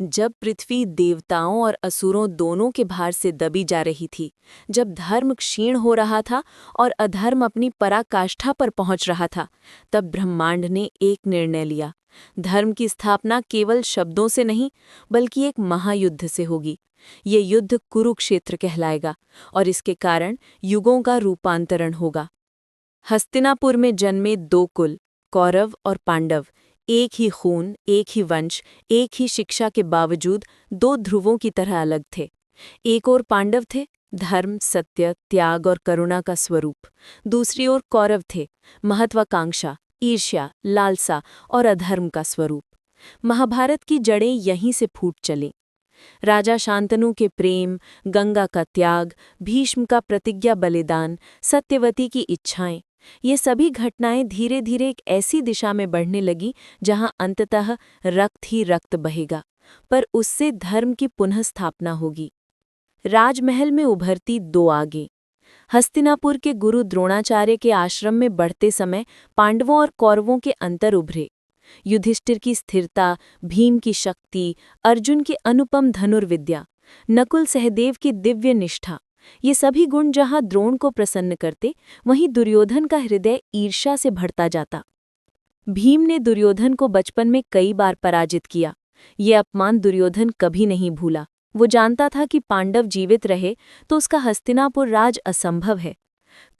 जब पृथ्वी देवताओं और असुरों दोनों के भार से दबी जा रही थी, जब धर्म क्षीण हो रहा था और अधर्म अपनी पराकाष्ठा पर पहुंच रहा था, तब ब्रह्मांड ने एक निर्णय लिया। धर्म की स्थापना केवल शब्दों से नहीं, बल्कि एक महायुद्ध से होगी। ये युद्ध कुरुक्षेत्र कहलाएगा और इसके कारण युगों का रूपांतरण होगा। हस्तिनापुर में जन्मे दो कुल, कौरव और पांडव, एक ही खून, एक ही वंश, एक ही शिक्षा के बावजूद दो ध्रुवों की तरह अलग थे। एक ओर पांडव थे, धर्म, सत्य, त्याग और करुणा का स्वरूप। दूसरी ओर कौरव थे, महत्वाकांक्षा, ईर्ष्या, लालसा और अधर्म का स्वरूप। महाभारत की जड़ें यहीं से फूट चलीं। राजा शांतनु के प्रेम, गंगा का त्याग, भीष्म का प्रतिज्ञा बलिदान, सत्यवती की इच्छाएं, ये सभी घटनाएं धीरे धीरे एक ऐसी दिशा में बढ़ने लगी जहां अंततः रक्त ही रक्त बहेगा, पर उससे धर्म की पुनः स्थापना होगी। राजमहल में उभरती दो आगे। हस्तिनापुर के गुरु द्रोणाचार्य के आश्रम में बढ़ते समय पांडवों और कौरवों के अंतर उभरे। युधिष्ठिर की स्थिरता, भीम की शक्ति, अर्जुन की अनुपम धनुर्विद्या, नकुल सहदेव की दिव्य निष्ठा, ये सभी गुण जहां द्रोण को प्रसन्न करते, वहीं दुर्योधन का हृदय ईर्ष्या से भरता जाता। भीम ने दुर्योधन को बचपन में कई बार पराजित किया। ये अपमान दुर्योधन कभी नहीं भूला। वो जानता था कि पांडव जीवित रहे तो उसका हस्तिनापुर राज असंभव है।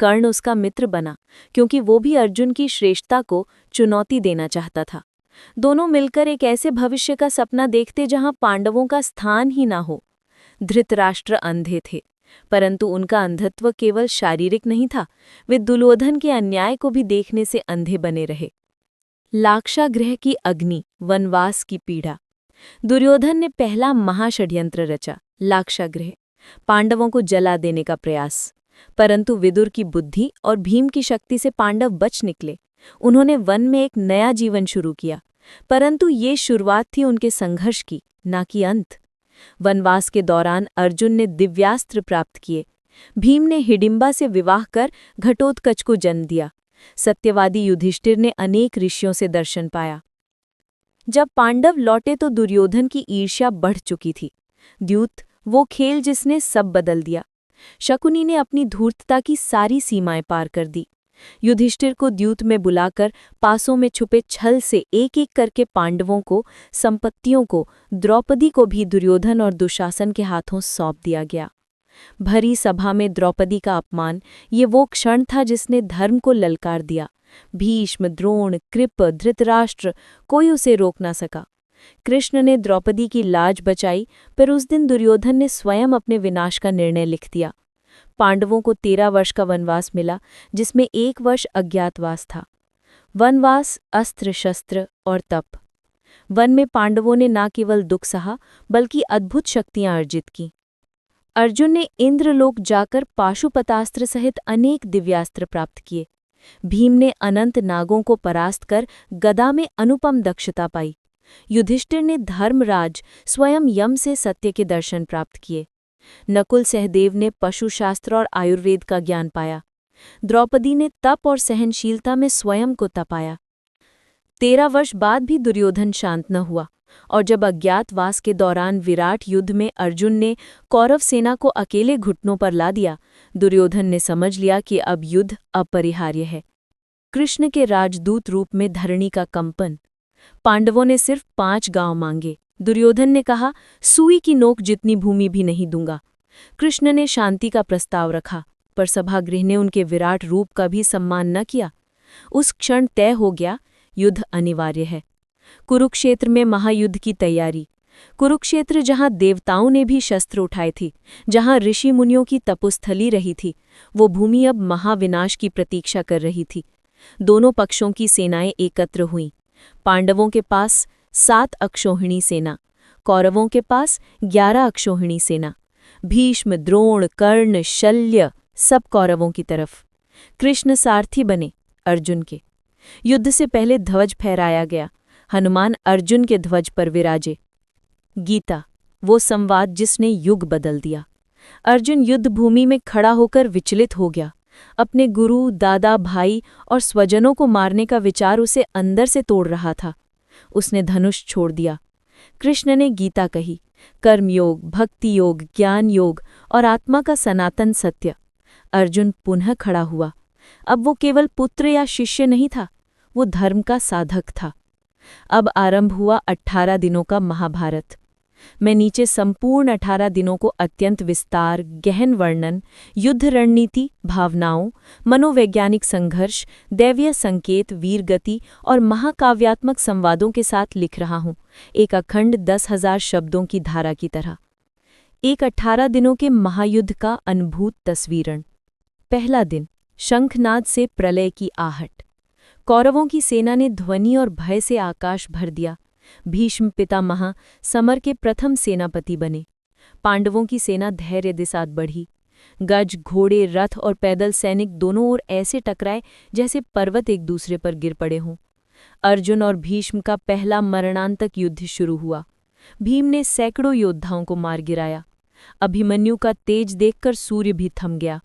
कर्ण उसका मित्र बना क्योंकि वो भी अर्जुन की श्रेष्ठता को चुनौती देना चाहता था। दोनों मिलकर एक ऐसे भविष्य का सपना देखते जहां पांडवों का स्थान ही ना हो। धृतराष्ट्र अंधे थे, परंतु उनका अंधत्व केवल शारीरिक नहीं था, वे दुर्योधन के अन्याय को भी देखने से अंधे बने रहे। लाक्षागृह की अग्नि, वनवास की पीड़ा। दुर्योधन ने पहला महाषड्यंत्र रचा, लाक्षागृह, पांडवों को जला देने का प्रयास। परंतु विदुर की बुद्धि और भीम की शक्ति से पांडव बच निकले। उन्होंने वन में एक नया जीवन शुरू किया, परंतु ये शुरुआत थी उनके संघर्ष की, ना कि अंत। वनवास के दौरान अर्जुन ने दिव्यास्त्र प्राप्त किए। भीम ने हिडिंबा से विवाह कर घटोत्कच को जन्म दिया। सत्यवादी युधिष्ठिर ने अनेक ऋषियों से दर्शन पाया। जब पांडव लौटे तो दुर्योधन की ईर्ष्या बढ़ चुकी थी। द्यूत, वो खेल जिसने सब बदल दिया। शकुनी ने अपनी धूर्तता की सारी सीमाएं पार कर दी। युधिष्ठिर को द्यूत में बुलाकर पासों में छुपे छल से एक एक करके पांडवों को, संपत्तियों को, द्रौपदी को भी दुर्योधन और दुशासन के हाथों सौंप दिया गया। भरी सभा में द्रौपदी का अपमान, ये वो क्षण था जिसने धर्म को ललकार दिया। भीष्म, द्रोण, कृप, धृतराष्ट्र, कोई उसे रोक ना सका। कृष्ण ने द्रौपदी की लाज बचाई, पर उस दिन दुर्योधन ने स्वयं अपने विनाश का निर्णय लिख दिया। पांडवों को 13 वर्ष का वनवास मिला, जिसमें 1 वर्ष अज्ञातवास था। वनवास, अस्त्र शस्त्र और तप। वन में पांडवों ने न केवल दुख सहा, बल्कि अद्भुत शक्तियां अर्जित की। अर्जुन ने इंद्रलोक जाकर पाशुपतास्त्र सहित अनेक दिव्यास्त्र प्राप्त किए। भीम ने अनंत नागों को परास्त कर गदा में अनुपम दक्षता पाई। युधिष्ठिर ने धर्मराज स्वयं यम से सत्य के दर्शन प्राप्त किए। नकुल सहदेव ने पशुशास्त्र और आयुर्वेद का ज्ञान पाया। द्रौपदी ने तप और सहनशीलता में स्वयं को तपाया। 13 वर्ष बाद भी दुर्योधन शांत न हुआ, और जब अज्ञातवास के दौरान विराट युद्ध में अर्जुन ने कौरव सेना को अकेले घुटनों पर ला दिया, दुर्योधन ने समझ लिया कि अब युद्ध अपरिहार्य है। कृष्ण के राजदूत रूप में धरणी का कंपन। पांडवों ने सिर्फ 5 गांव मांगे। दुर्योधन ने कहा, सुई की नोक जितनी भूमि भी नहीं दूंगा। कृष्ण ने शांति का प्रस्ताव रखा, पर सभागृह ने उनके विराट रूप का भी सम्मान न किया। उस क्षण तय हो गया, युद्ध अनिवार्य है। कुरुक्षेत्र में महायुद्ध की तैयारी। कुरुक्षेत्र जहां देवताओं ने भी शस्त्र उठाए थे, जहां ऋषि मुनियों की तपोस्थली रही थी, वो भूमि अब महाविनाश की प्रतीक्षा कर रही थी। दोनों पक्षों की सेनाएं एकत्र हुईं। पांडवों के पास 7 अक्षौहिणी सेना, कौरवों के पास 11 अक्षौहिणी सेना। भीष्म, द्रोण, कर्ण, शल्य, सब कौरवों की तरफ। कृष्ण सारथी बने अर्जुन के। युद्ध से पहले ध्वज फहराया गया। हनुमान अर्जुन के ध्वज पर विराजे। गीता, वो संवाद जिसने युग बदल दिया। अर्जुन युद्ध भूमि में खड़ा होकर विचलित हो गया। अपने गुरु, दादा, भाई और स्वजनों को मारने का विचार उसे अंदर से तोड़ रहा था। उसने धनुष छोड़ दिया। कृष्ण ने गीता कही, कर्मयोग, भक्ति योग, ज्ञान योग और आत्मा का सनातन सत्य। अर्जुन पुनः खड़ा हुआ। अब वो केवल पुत्र या शिष्य नहीं था, वो धर्म का साधक था। अब आरंभ हुआ 18 दिनों का महाभारत। मैं नीचे संपूर्ण 18 दिनों को अत्यंत विस्तार, गहन वर्णन, युद्ध रणनीति, भावनाओं, मनोवैज्ञानिक संघर्ष, दैवीय संकेत, वीरगति और महाकाव्यात्मक संवादों के साथ लिख रहा हूं, एक अखंड 10,000 शब्दों की धारा की तरह। एक 18 दिनों के महायुद्ध का अनुभूत तस्वीरण। पहला दिन, शंखनाद से प्रलय की आहट। कौरवों की सेना ने ध्वनि और भय से आकाश भर दिया। भीष्म पितामह समर के प्रथम सेनापति बने। पांडवों की सेना धैर्य के साथ बढ़ी। गज, घोड़े, रथ और पैदल सैनिक दोनों ओर ऐसे टकराए जैसे पर्वत एक दूसरे पर गिर पड़े हों। अर्जुन और भीष्म का पहला मरणांतक युद्ध शुरू हुआ। भीम ने सैकड़ों योद्धाओं को मार गिराया। अभिमन्यु का तेज देखकर सूर्य भी थम गया।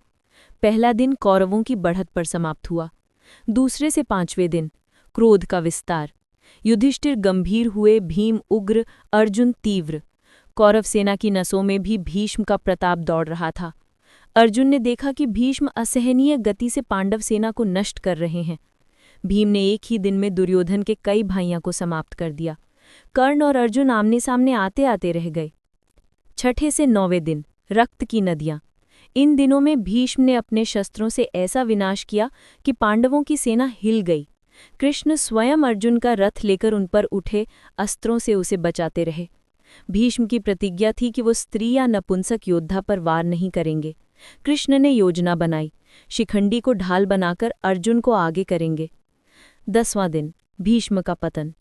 पहला दिन कौरवों की बढ़त पर समाप्त हुआ। दूसरे से 5वें दिन, क्रोध का विस्तार। युधिष्ठिर गंभीर हुए, भीम उग्र, अर्जुन तीव्र। कौरव सेना की नसों में भी भीष्म का प्रताप दौड़ रहा था। अर्जुन ने देखा कि भीष्म असहनीय गति से पांडव सेना को नष्ट कर रहे हैं। भीम ने एक ही दिन में दुर्योधन के कई भाइयों को समाप्त कर दिया। कर्ण और अर्जुन आमने सामने आते आते रह गए। 6ठे से 9वें दिन, रक्त की नदियां। इन दिनों में भीष्म ने अपने शस्त्रों से ऐसा विनाश किया कि पांडवों की सेना हिल गई। कृष्ण स्वयं अर्जुन का रथ लेकर उन पर उठे, अस्त्रों से उसे बचाते रहे। भीष्म की प्रतिज्ञा थी कि वो स्त्री या नपुंसक योद्धा पर वार नहीं करेंगे। कृष्ण ने योजना बनाई, शिखंडी को ढाल बनाकर अर्जुन को आगे करेंगे। 10वां दिन, भीष्म का पतन।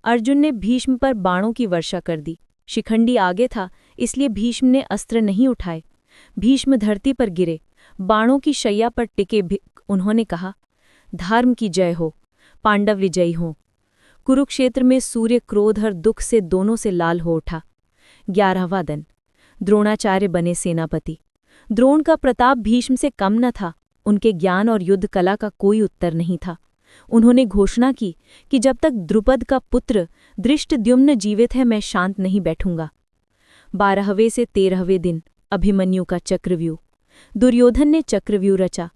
अर्जुन ने भीष्म पर बाणों की वर्षा कर दी। शिखंडी आगे था, इसलिए भीष्म ने अस्त्र नहीं उठाए। भीष्म धरती पर गिरे, बाणों की शैया पर टिके। उन्होंने कहा, धर्म की जय हो, पांडव विजयी हों। कुरुक्षेत्र में सूर्य क्रोध और दुख से दोनों से लाल हो उठा। 11वां दिन, द्रोणाचार्य बने सेनापति। द्रोण का प्रताप भीष्म से कम न था। उनके ज्ञान और युद्ध कला का कोई उत्तर नहीं था। उन्होंने घोषणा की कि जब तक द्रुपद का पुत्र धृष्टद्युम्न जीवित है, मैं शांत नहीं बैठूंगा। 12वें से 13वें दिन, अभिमन्यु का चक्रव्यूह। दुर्योधन ने चक्रव्यूह रचा।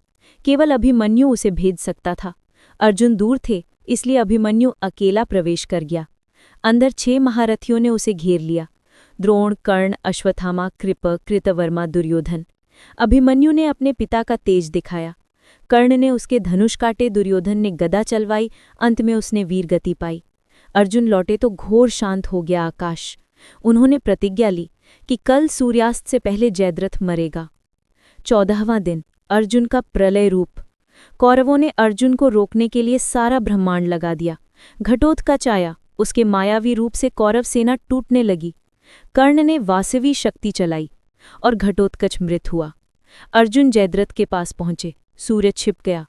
केवल अभिमन्यु उसे भेद सकता था। अर्जुन दूर थे, इसलिए अभिमन्यु अकेला प्रवेश कर गया। अंदर 6 महारथियों ने उसे घेर लिया, द्रोण, कर्ण, अश्वत्थामा, कृप, कृतवर्मा, दुर्योधन। अभिमन्यु ने अपने पिता का तेज दिखाया। कर्ण ने उसके धनुष काटे, दुर्योधन ने गदा चलवाई, अंत में उसने वीरगति पाई। अर्जुन लौटे तो घोर शांत हो गया आकाश। उन्होंने प्रतिज्ञा ली कि कल सूर्यास्त से पहले जयद्रथ मरेगा। 14वां दिन, अर्जुन का प्रलय रूप। कौरवों ने अर्जुन को रोकने के लिए सारा ब्रह्मांड लगा दिया। घटोत्कच आया, उसके मायावी रूप से कौरव सेना टूटने लगी। कर्ण ने वासवी शक्ति चलाई और घटोत्कच मृत हुआ। अर्जुन जयद्रथ के पास पहुंचे, सूर्य छिप गया।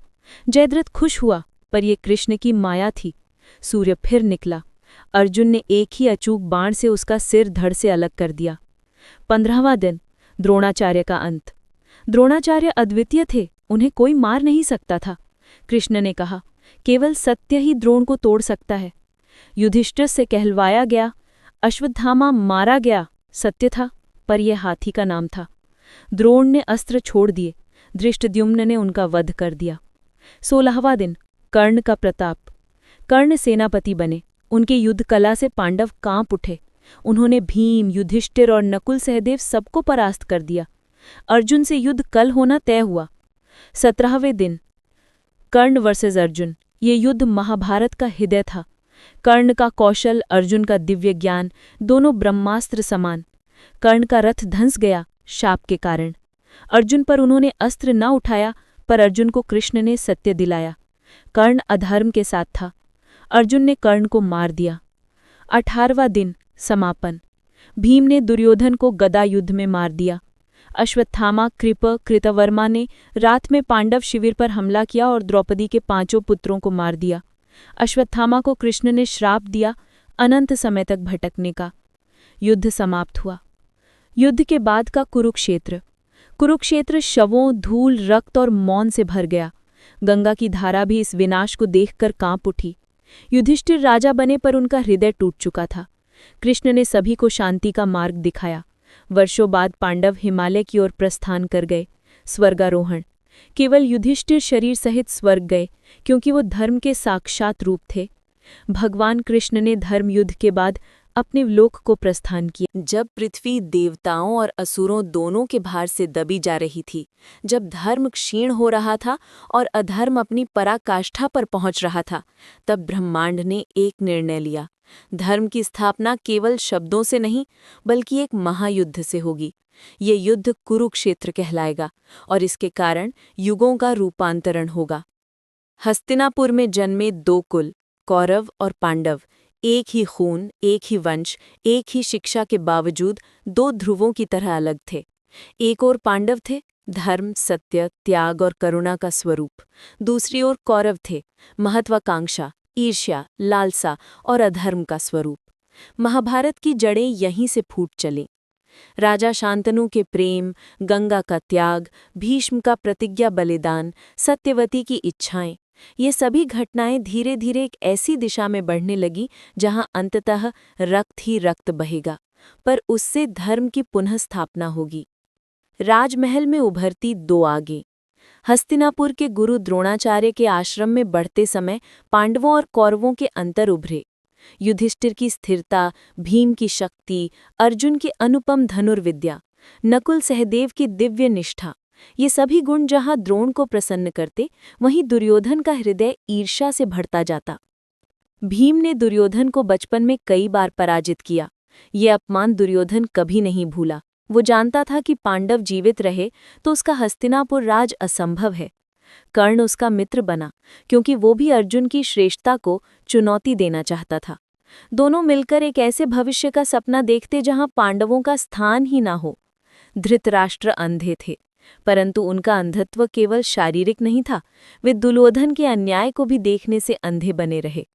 जयद्रथ खुश हुआ, पर यह कृष्ण की माया थी। सूर्य फिर निकला। अर्जुन ने एक ही अचूक बाण से उसका सिर धड़ से अलग कर दिया। 15वां दिन, द्रोणाचार्य का अंत। द्रोणाचार्य अद्वितीय थे, उन्हें कोई मार नहीं सकता था। कृष्ण ने कहा, केवल सत्य ही द्रोण को तोड़ सकता है। युधिष्ठिर से कहलवाया गया, अश्वत्थामा मारा गया, सत्य था, पर यह हाथी का नाम था। द्रोण ने अस्त्र छोड़ दिए, धृष्टद्युम्न ने उनका वध कर दिया। 16वां दिन, कर्ण का प्रताप। कर्ण सेनापति बने। उनके युद्ध कला से पांडव कांप उठे। उन्होंने भीम, युधिष्ठिर और नकुल सहदेव सबको परास्त कर दिया। अर्जुन से युद्ध कल होना तय हुआ। 17वें दिन, कर्ण वर्सेस अर्जुन। ये युद्ध महाभारत का हृदय था। कर्ण का कौशल, अर्जुन का दिव्य ज्ञान, दोनों ब्रह्मास्त्र समान। कर्ण का रथ धंस गया शाप के कारण। अर्जुन पर उन्होंने अस्त्र न उठाया, पर अर्जुन को कृष्ण ने सत्य दिलाया। कर्ण अधर्म के साथ था। अर्जुन ने कर्ण को मार दिया। 18वां दिन, समापन। भीम ने दुर्योधन को गदा युद्ध में मार दिया। अश्वत्थामा, कृप, कृतवर्मा ने रात में पांडव शिविर पर हमला किया और द्रौपदी के 5 पुत्रों को मार दिया। अश्वत्थामा को कृष्ण ने श्राप दिया अनंत समय तक भटकने का। युद्ध समाप्त हुआ। युद्ध के बाद का कुरुक्षेत्र। कुरुक्षेत्र शवों, धूल, रक्त और मौन से भर गया। गंगा की धारा भी इस विनाश को देखकर कांप उठी। युधिष्ठिर राजा बने, पर उनका हृदय टूट चुका था। कृष्ण ने सभी को शांति का मार्ग दिखाया। वर्षों बाद पांडव हिमालय की ओर प्रस्थान कर गए। स्वर्गारोहण। केवल युधिष्ठिर शरीर सहित स्वर्ग गए, क्योंकि वो धर्म के साक्षात रूप थे। भगवान कृष्ण ने धर्म युद्ध के बाद अपने लोक को प्रस्थान किया। जब पृथ्वी देवताओं और असुरों दोनों के भार से दबी जा रही थी, जब धर्म क्षीण हो रहा था और अधर्म अपनी पराकाष्ठा पर पहुंच रहा था, तब ब्रह्मांड ने एक निर्णय लिया। धर्म की स्थापना केवल शब्दों से नहीं, बल्कि एक महायुद्ध से होगी। ये युद्ध कुरुक्षेत्र कहलाएगा और इसके कारण युगों का रूपांतरण होगा। हस्तिनापुर में जन्मे दो कुल, कौरव और पांडव, एक ही खून, एक ही वंश, एक ही शिक्षा के बावजूद दो ध्रुवों की तरह अलग थे। एक ओर पांडव थे, धर्म, सत्य, त्याग और करुणा का स्वरूप। दूसरी ओर कौरव थे, महत्वाकांक्षा, ईर्ष्या, लालसा और अधर्म का स्वरूप। महाभारत की जड़ें यहीं से फूट चलीं। राजा शांतनु के प्रेम, गंगा का त्याग, भीष्म का प्रतिज्ञा बलिदान, सत्यवती की इच्छाएं, ये सभी घटनाएं धीरे धीरे एक ऐसी दिशा में बढ़ने लगी जहां अंततः रक्त ही रक्त बहेगा, पर उससे धर्म की पुनः स्थापना होगी। राजमहल में उभरती दो आगे। हस्तिनापुर के गुरु द्रोणाचार्य के आश्रम में बढ़ते समय पांडवों और कौरवों के अंतर उभरे। युधिष्ठिर की स्थिरता, भीम की शक्ति, अर्जुन की अनुपम धनुर्विद्या, नकुल सहदेव की दिव्य निष्ठा, ये सभी गुण जहां द्रोण को प्रसन्न करते, वहीं दुर्योधन का हृदय ईर्ष्या से भरता जाता। भीम ने दुर्योधन को बचपन में कई बार पराजित किया। ये अपमान दुर्योधन कभी नहीं भूला। वो जानता था कि पांडव जीवित रहे तो उसका हस्तिनापुर राज असंभव है। कर्ण उसका मित्र बना, क्योंकि वो भी अर्जुन की श्रेष्ठता को चुनौती देना चाहता था। दोनों मिलकर एक ऐसे भविष्य का सपना देखते जहां पांडवों का स्थान ही ना हो। धृतराष्ट्र अंधे थे, परंतु उनका अंधत्व केवल शारीरिक नहीं था, वे दुर्योधन के अन्याय को भी देखने से अंधे बने रहे।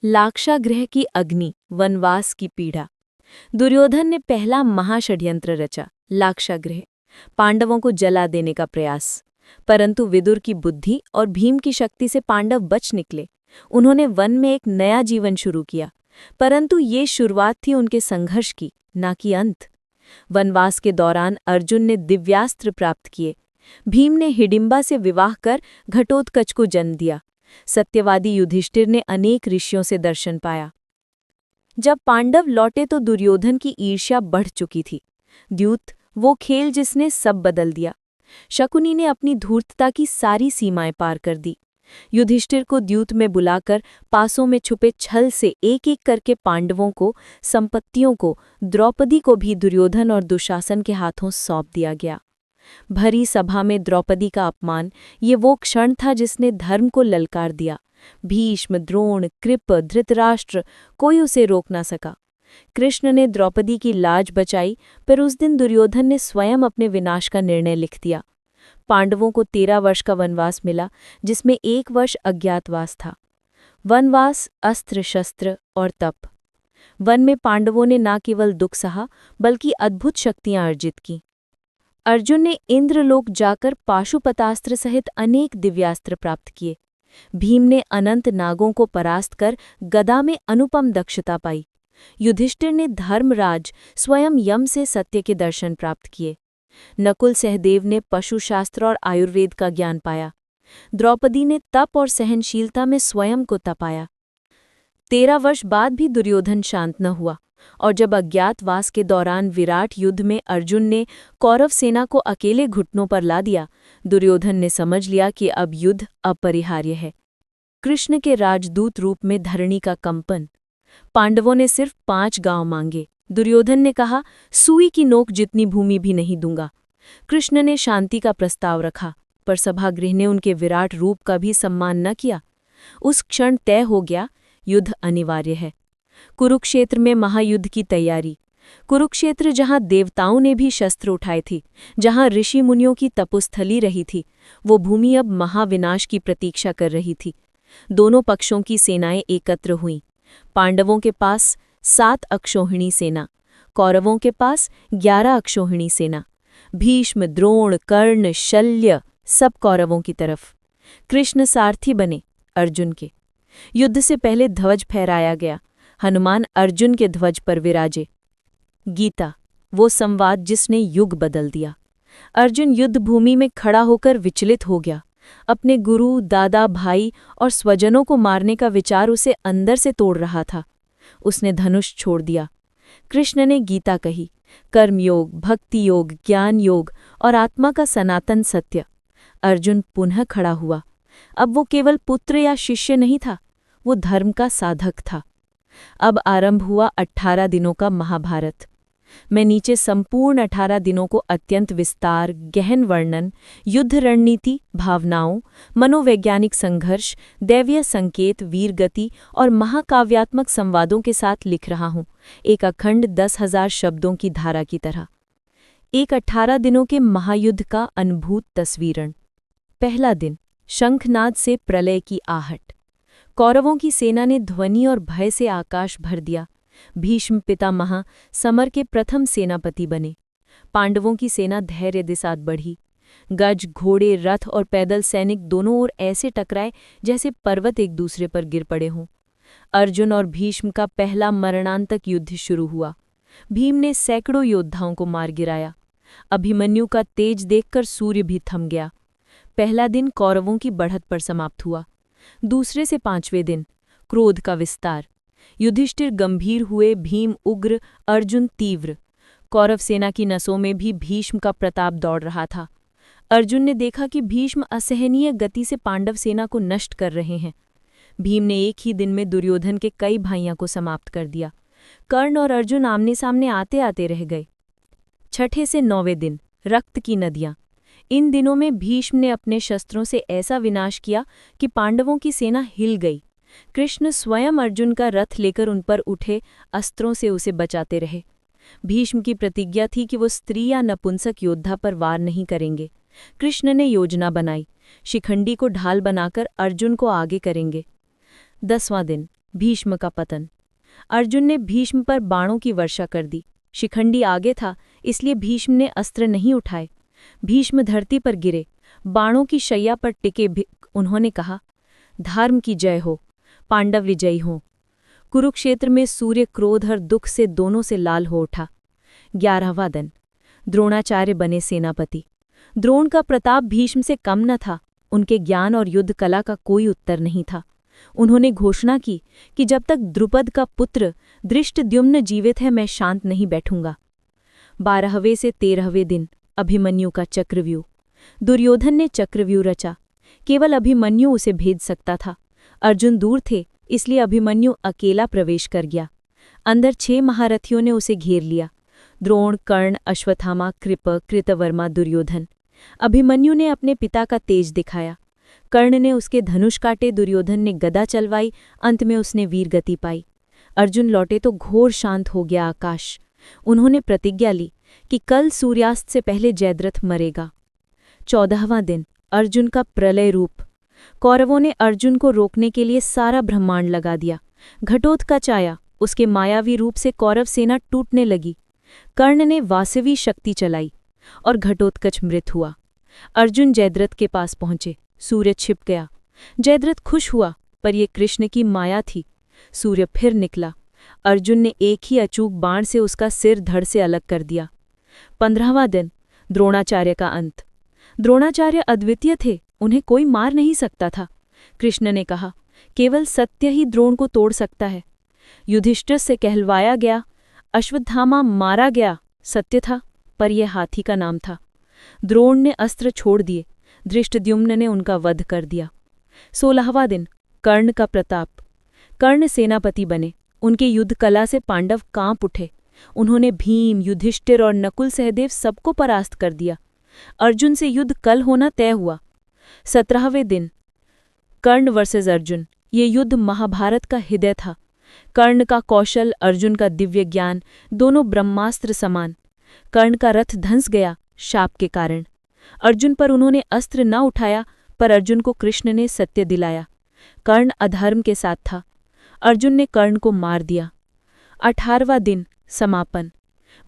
लाक्षागृह की अग्नि, वनवास की पीड़ा। दुर्योधन ने पहला महाषड्यंत्र रचा, लाक्षागृह, पांडवों को जला देने का प्रयास। परंतु विदुर की बुद्धि और भीम की शक्ति से पांडव बच निकले। उन्होंने वन में एक नया जीवन शुरू किया, परंतु ये शुरुआत थी उनके संघर्ष की, ना कि अंत। वनवास के दौरान अर्जुन ने दिव्यास्त्र प्राप्त किए। भीम ने हिडिंबा से विवाह कर घटोत्कच को जन्म दिया। सत्यवादी युधिष्ठिर ने अनेक ऋषियों से दर्शन पाया। जब पांडव लौटे तो दुर्योधन की ईर्ष्या बढ़ चुकी थी। द्यूत, वो खेल जिसने सब बदल दिया। शकुनी ने अपनी धूर्तता की सारी सीमाएं पार कर दी। युधिष्ठिर को द्यूत में बुलाकर पासों में छुपे छल से एक एक करके पांडवों को, संपत्तियों को, द्रौपदी को भी दुर्योधन और दुशासन के हाथों सौंप दिया गया। भरी सभा में द्रौपदी का अपमान, ये वो क्षण था जिसने धर्म को ललकार दिया। भीष्म, द्रोण, कृप, धृतराष्ट्र, कोई उसे रोक ना सका। कृष्ण ने द्रौपदी की लाज बचाई, पर उस दिन दुर्योधन ने स्वयं अपने विनाश का निर्णय लिख दिया। पांडवों को 13 वर्ष का वनवास मिला, जिसमें 1 वर्ष अज्ञातवास था। वनवास, अस्त्र शस्त्र और तप। वन में पांडवों ने न केवल दुख सहा, बल्कि अद्भुत शक्तियां अर्जित की। अर्जुन ने इंद्रलोक जाकर पाशुपतास्त्र सहित अनेक दिव्यास्त्र प्राप्त किए। भीम ने अनंत नागों को परास्त कर गदा में अनुपम दक्षता पाई। युधिष्ठिर ने धर्मराज स्वयं यम से सत्य के दर्शन प्राप्त किए। नकुल सहदेव ने पशुशास्त्र और आयुर्वेद का ज्ञान पाया। द्रौपदी ने तप और सहनशीलता में स्वयं को तपाया। 13 वर्ष बाद भी दुर्योधन शांत न हुआ, और जब अज्ञातवास के दौरान विराट युद्ध में अर्जुन ने कौरव सेना को अकेले घुटनों पर ला दिया, दुर्योधन ने समझ लिया कि अब युद्ध अपरिहार्य है। कृष्ण के राजदूत रूप में धरणी का कंपन। पांडवों ने सिर्फ 5 गांव मांगे। दुर्योधन ने कहा, सुई की नोक जितनी भूमि भी नहीं दूंगा। कृष्ण ने शांति का प्रस्ताव रखा, पर सभागृह ने उनके विराट रूप का भी सम्मान न किया। उस क्षण तय हो गया, युद्ध अनिवार्य है। कुरुक्षेत्र में महायुद्ध की तैयारी। कुरुक्षेत्र जहां देवताओं ने भी शस्त्र उठाए थी, जहां ऋषि मुनियों की तपोस्थली रही थी, वो भूमि अब महाविनाश की प्रतीक्षा कर रही थी। दोनों पक्षों की सेनाएं एकत्र हुईं। पांडवों के पास 7 अक्षौहिणी सेना, कौरवों के पास 11 अक्षौहिणी सेना। भीष्म, द्रोण, कर्ण, शल्य सब कौरवों की तरफ। कृष्ण सारथी बने अर्जुन के। युद्ध से पहले ध्वज फहराया गया। हनुमान अर्जुन के ध्वज पर विराजे। गीता, वो संवाद जिसने युग बदल दिया। अर्जुन युद्ध भूमि में खड़ा होकर विचलित हो गया। अपने गुरु, दादा, भाई और स्वजनों को मारने का विचार उसे अंदर से तोड़ रहा था। उसने धनुष छोड़ दिया। कृष्ण ने गीता कही, कर्मयोग, भक्ति योग, ज्ञान योग और आत्मा का सनातन सत्य। अर्जुन पुनः खड़ा हुआ। अब वो केवल पुत्र या शिष्य नहीं था, वो धर्म का साधक था। अब आरंभ हुआ 18 दिनों का महाभारत। मैं नीचे संपूर्ण 18 दिनों को अत्यंत विस्तार, गहन वर्णन, युद्ध रणनीति, भावनाओं, मनोवैज्ञानिक संघर्ष, दैवीय संकेत, वीरगति और महाकाव्यात्मक संवादों के साथ लिख रहा हूं, एक अखंड 10,000 शब्दों की धारा की तरह। एक 18 दिनों के महायुद्ध का अनुभूत तस्वीरण। पहला दिन, शंखनाद से प्रलय की आहट। कौरवों की सेना ने ध्वनि और भय से आकाश भर दिया। भीष्म पितामह समर के प्रथम सेनापति बने। पांडवों की सेना धैर्य के साथ बढ़ी। गज, घोड़े, रथ और पैदल सैनिक दोनों ओर ऐसे टकराए जैसे पर्वत एक दूसरे पर गिर पड़े हों। अर्जुन और भीष्म का पहला मरणांतक युद्ध शुरू हुआ। भीम ने सैकड़ों योद्धाओं को मार गिराया। अभिमन्यु का तेज देखकर सूर्य भी थम गया। पहला दिन कौरवों की बढ़त पर समाप्त हुआ। दूसरे से 5वें दिन, क्रोध का विस्तार। युधिष्ठिर गंभीर हुए, भीम उग्र, अर्जुन तीव्र। कौरव सेना की नसों में भी भीष्म का प्रताप दौड़ रहा था। अर्जुन ने देखा कि भीष्म असहनीय गति से पांडव सेना को नष्ट कर रहे हैं। भीम ने एक ही दिन में दुर्योधन के कई भाइयों को समाप्त कर दिया। कर्ण और अर्जुन आमने सामने आते आते रह गए। 6ठे से 9वें दिन, रक्त की नदियां। इन दिनों में भीष्म ने अपने शस्त्रों से ऐसा विनाश किया कि पांडवों की सेना हिल गई। कृष्ण स्वयं अर्जुन का रथ लेकर उन पर उठे, अस्त्रों से उसे बचाते रहे। भीष्म की प्रतिज्ञा थी कि वो स्त्री या नपुंसक योद्धा पर वार नहीं करेंगे। कृष्ण ने योजना बनाई, शिखंडी को ढाल बनाकर अर्जुन को आगे करेंगे। 10वां दिन, भीष्म का पतन। अर्जुन ने भीष्म पर बाणों की वर्षा कर दी। शिखंडी आगे था, इसलिए भीष्म ने अस्त्र नहीं उठाए। भीष्म धरती पर गिरे, बाणों की शैया पर टिके। उन्होंने कहा, धर्म की जय हो, पांडव विजयी हों। कुरुक्षेत्र में सूर्य क्रोध और दुख से दोनों से लाल हो उठा। 11वां दिन, द्रोणाचार्य बने सेनापति। द्रोण का प्रताप भीष्म से कम न था। उनके ज्ञान और युद्ध कला का कोई उत्तर नहीं था। उन्होंने घोषणा की कि जब तक द्रुपद का पुत्र धृष्टद्युम्न जीवित है, मैं शांत नहीं बैठूंगा। 12वें से 13वें दिन, अभिमन्यु का चक्रव्यूह। दुर्योधन ने चक्रव्यूह रचा। केवल अभिमन्यु उसे भेद सकता था। अर्जुन दूर थे, इसलिए अभिमन्यु अकेला प्रवेश कर गया। अंदर 6 महारथियों ने उसे घेर लिया, द्रोण, कर्ण, अश्वत्थामा, कृप, कृतवर्मा, दुर्योधन। अभिमन्यु ने अपने पिता का तेज दिखाया। कर्ण ने उसके धनुष काटे, दुर्योधन ने गदा चलवाई, अंत में उसने वीरगति पाई। अर्जुन लौटे तो घोर शांत हो गया आकाश। उन्होंने प्रतिज्ञा ली कि कल सूर्यास्त से पहले जयद्रथ मरेगा। 14वां दिन, अर्जुन का प्रलय रूप। कौरवों ने अर्जुन को रोकने के लिए सारा ब्रह्मांड लगा दिया। घटोत्कच आया, उसके मायावी रूप से कौरव सेना टूटने लगी। कर्ण ने वासवी शक्ति चलाई और घटोत्कच मृत हुआ। अर्जुन जयद्रथ के पास पहुंचे, सूर्य छिप गया। जयद्रथ खुश हुआ, पर यह कृष्ण की माया थी। सूर्य फिर निकला। अर्जुन ने एक ही अचूक बाण से उसका सिर धड़ से अलग कर दिया। 15वां दिन, द्रोणाचार्य का अंत। द्रोणाचार्य अद्वितीय थे, उन्हें कोई मार नहीं सकता था। कृष्ण ने कहा, केवल सत्य ही द्रोण को तोड़ सकता है। युधिष्ठिर से कहलवाया गया, अश्वत्थामा मारा गया, सत्य था, पर यह हाथी का नाम था। द्रोण ने अस्त्र छोड़ दिए, धृष्टद्युम्न ने उनका वध कर दिया। 16वां दिन, कर्ण का प्रताप। कर्ण सेनापति बने। उनके युद्ध कला से पांडव कांप उठे। उन्होंने भीम, युधिष्ठिर और नकुल सहदेव सबको परास्त कर दिया। अर्जुन से युद्ध कल होना तय हुआ। 17वें दिन, कर्ण वर्सेस अर्जुन। ये युद्ध महाभारत का हृदय था। कर्ण का कौशल, अर्जुन का दिव्य ज्ञान, दोनों ब्रह्मास्त्र समान। कर्ण का रथ धंस गया शाप के कारण। अर्जुन पर उन्होंने अस्त्र न उठाया, पर अर्जुन को कृष्ण ने सत्य दिलाया। कर्ण अधर्म के साथ था। अर्जुन ने कर्ण को मार दिया। 18वां दिन, समापन।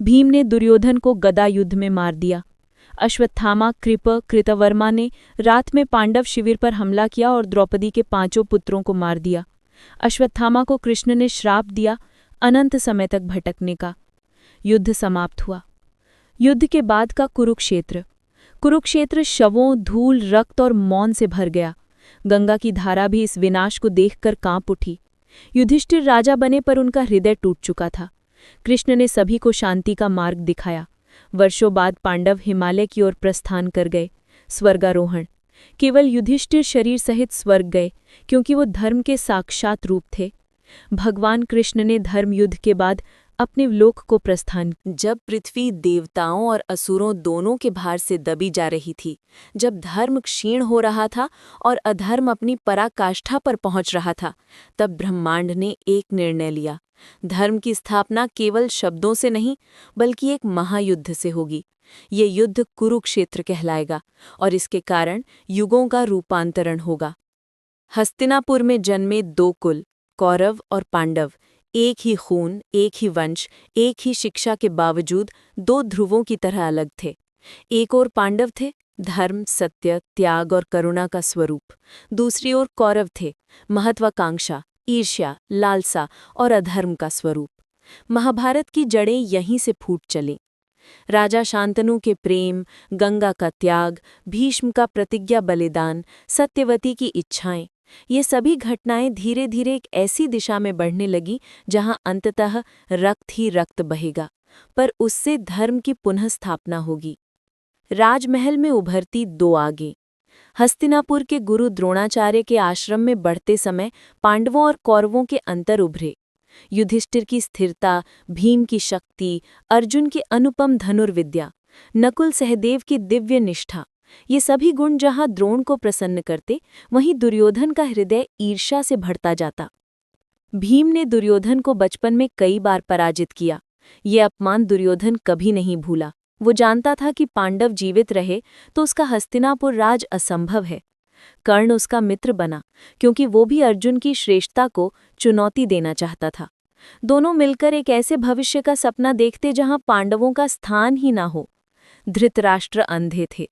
भीम ने दुर्योधन को गदा युद्ध में मार दिया। अश्वत्थामा, कृप, कृतवर्मा ने रात में पांडव शिविर पर हमला किया और द्रौपदी के 5 पुत्रों को मार दिया। अश्वत्थामा को कृष्ण ने श्राप दिया अनंत समय तक भटकने का। युद्ध समाप्त हुआ। युद्ध के बाद का कुरुक्षेत्र। कुरुक्षेत्र शवों, धूल, रक्त और मौन से भर गया। गंगा की धारा भी इस विनाश को देखकर कांप उठी। युधिष्ठिर राजा बने पर उनका हृदय टूट चुका था। कृष्ण ने सभी को शांति का मार्ग दिखाया। वर्षों बाद पांडव हिमालय की ओर प्रस्थान कर गए। स्वर्गारोहण। केवल युधिष्ठिर शरीर सहित स्वर्ग गए, क्योंकि वो धर्म के साक्षात रूप थे। भगवान कृष्ण ने धर्म युद्ध के बाद अपने लोक को प्रस्थान। जब पृथ्वी देवताओं और असुरों दोनों के भार से दबी जा रही थी, जब धर्म क्षीण हो रहा था और अधर्म अपनी पराकाष्ठा पर पहुंच रहा था, तब ब्रह्मांड ने एक निर्णय लिया। धर्म की स्थापना केवल शब्दों से नहीं, बल्कि एक महायुद्ध से होगी। ये युद्ध कुरुक्षेत्र कहलाएगा और इसके कारण युगों का रूपांतरण होगा। हस्तिनापुर में जन्मे दो कुल, कौरव और पांडव, एक ही खून, एक ही वंश, एक ही शिक्षा के बावजूद दो ध्रुवों की तरह अलग थे। एक ओर पांडव थे, धर्म, सत्य, त्याग और करुणा का स्वरूप। दूसरी ओर कौरव थे, महत्वाकांक्षा, ईर्ष्या, लालसा और अधर्म का स्वरूप। महाभारत की जड़ें यहीं से फूट चलीं। राजा शांतनु के प्रेम, गंगा का त्याग, भीष्म का प्रतिज्ञा बलिदान, सत्यवती की इच्छाएं, ये सभी घटनाएं धीरे धीरे एक ऐसी दिशा में बढ़ने लगी जहां अंततः रक्त ही रक्त बहेगा, पर उससे धर्म की पुनः स्थापना होगी। राजमहल में उभरती दो आगें। हस्तिनापुर के गुरु द्रोणाचार्य के आश्रम में बढ़ते समय पांडवों और कौरवों के अंतर उभरे। युधिष्ठिर की स्थिरता, भीम की शक्ति, अर्जुन की अनुपम धनुर्विद्या, नकुल सहदेव की दिव्य निष्ठा, ये सभी गुण जहां द्रोण को प्रसन्न करते, वहीं दुर्योधन का हृदय ईर्ष्या से भरता जाता। भीम ने दुर्योधन को बचपन में कई बार पराजित किया। ये अपमान दुर्योधन कभी नहीं भूला। वो जानता था कि पांडव जीवित रहे तो उसका हस्तिनापुर राज असंभव है। कर्ण उसका मित्र बना, क्योंकि वो भी अर्जुन की श्रेष्ठता को चुनौती देना चाहता था। दोनों मिलकर एक ऐसे भविष्य का सपना देखते जहां पांडवों का स्थान ही ना हो। धृतराष्ट्र अंधे थे,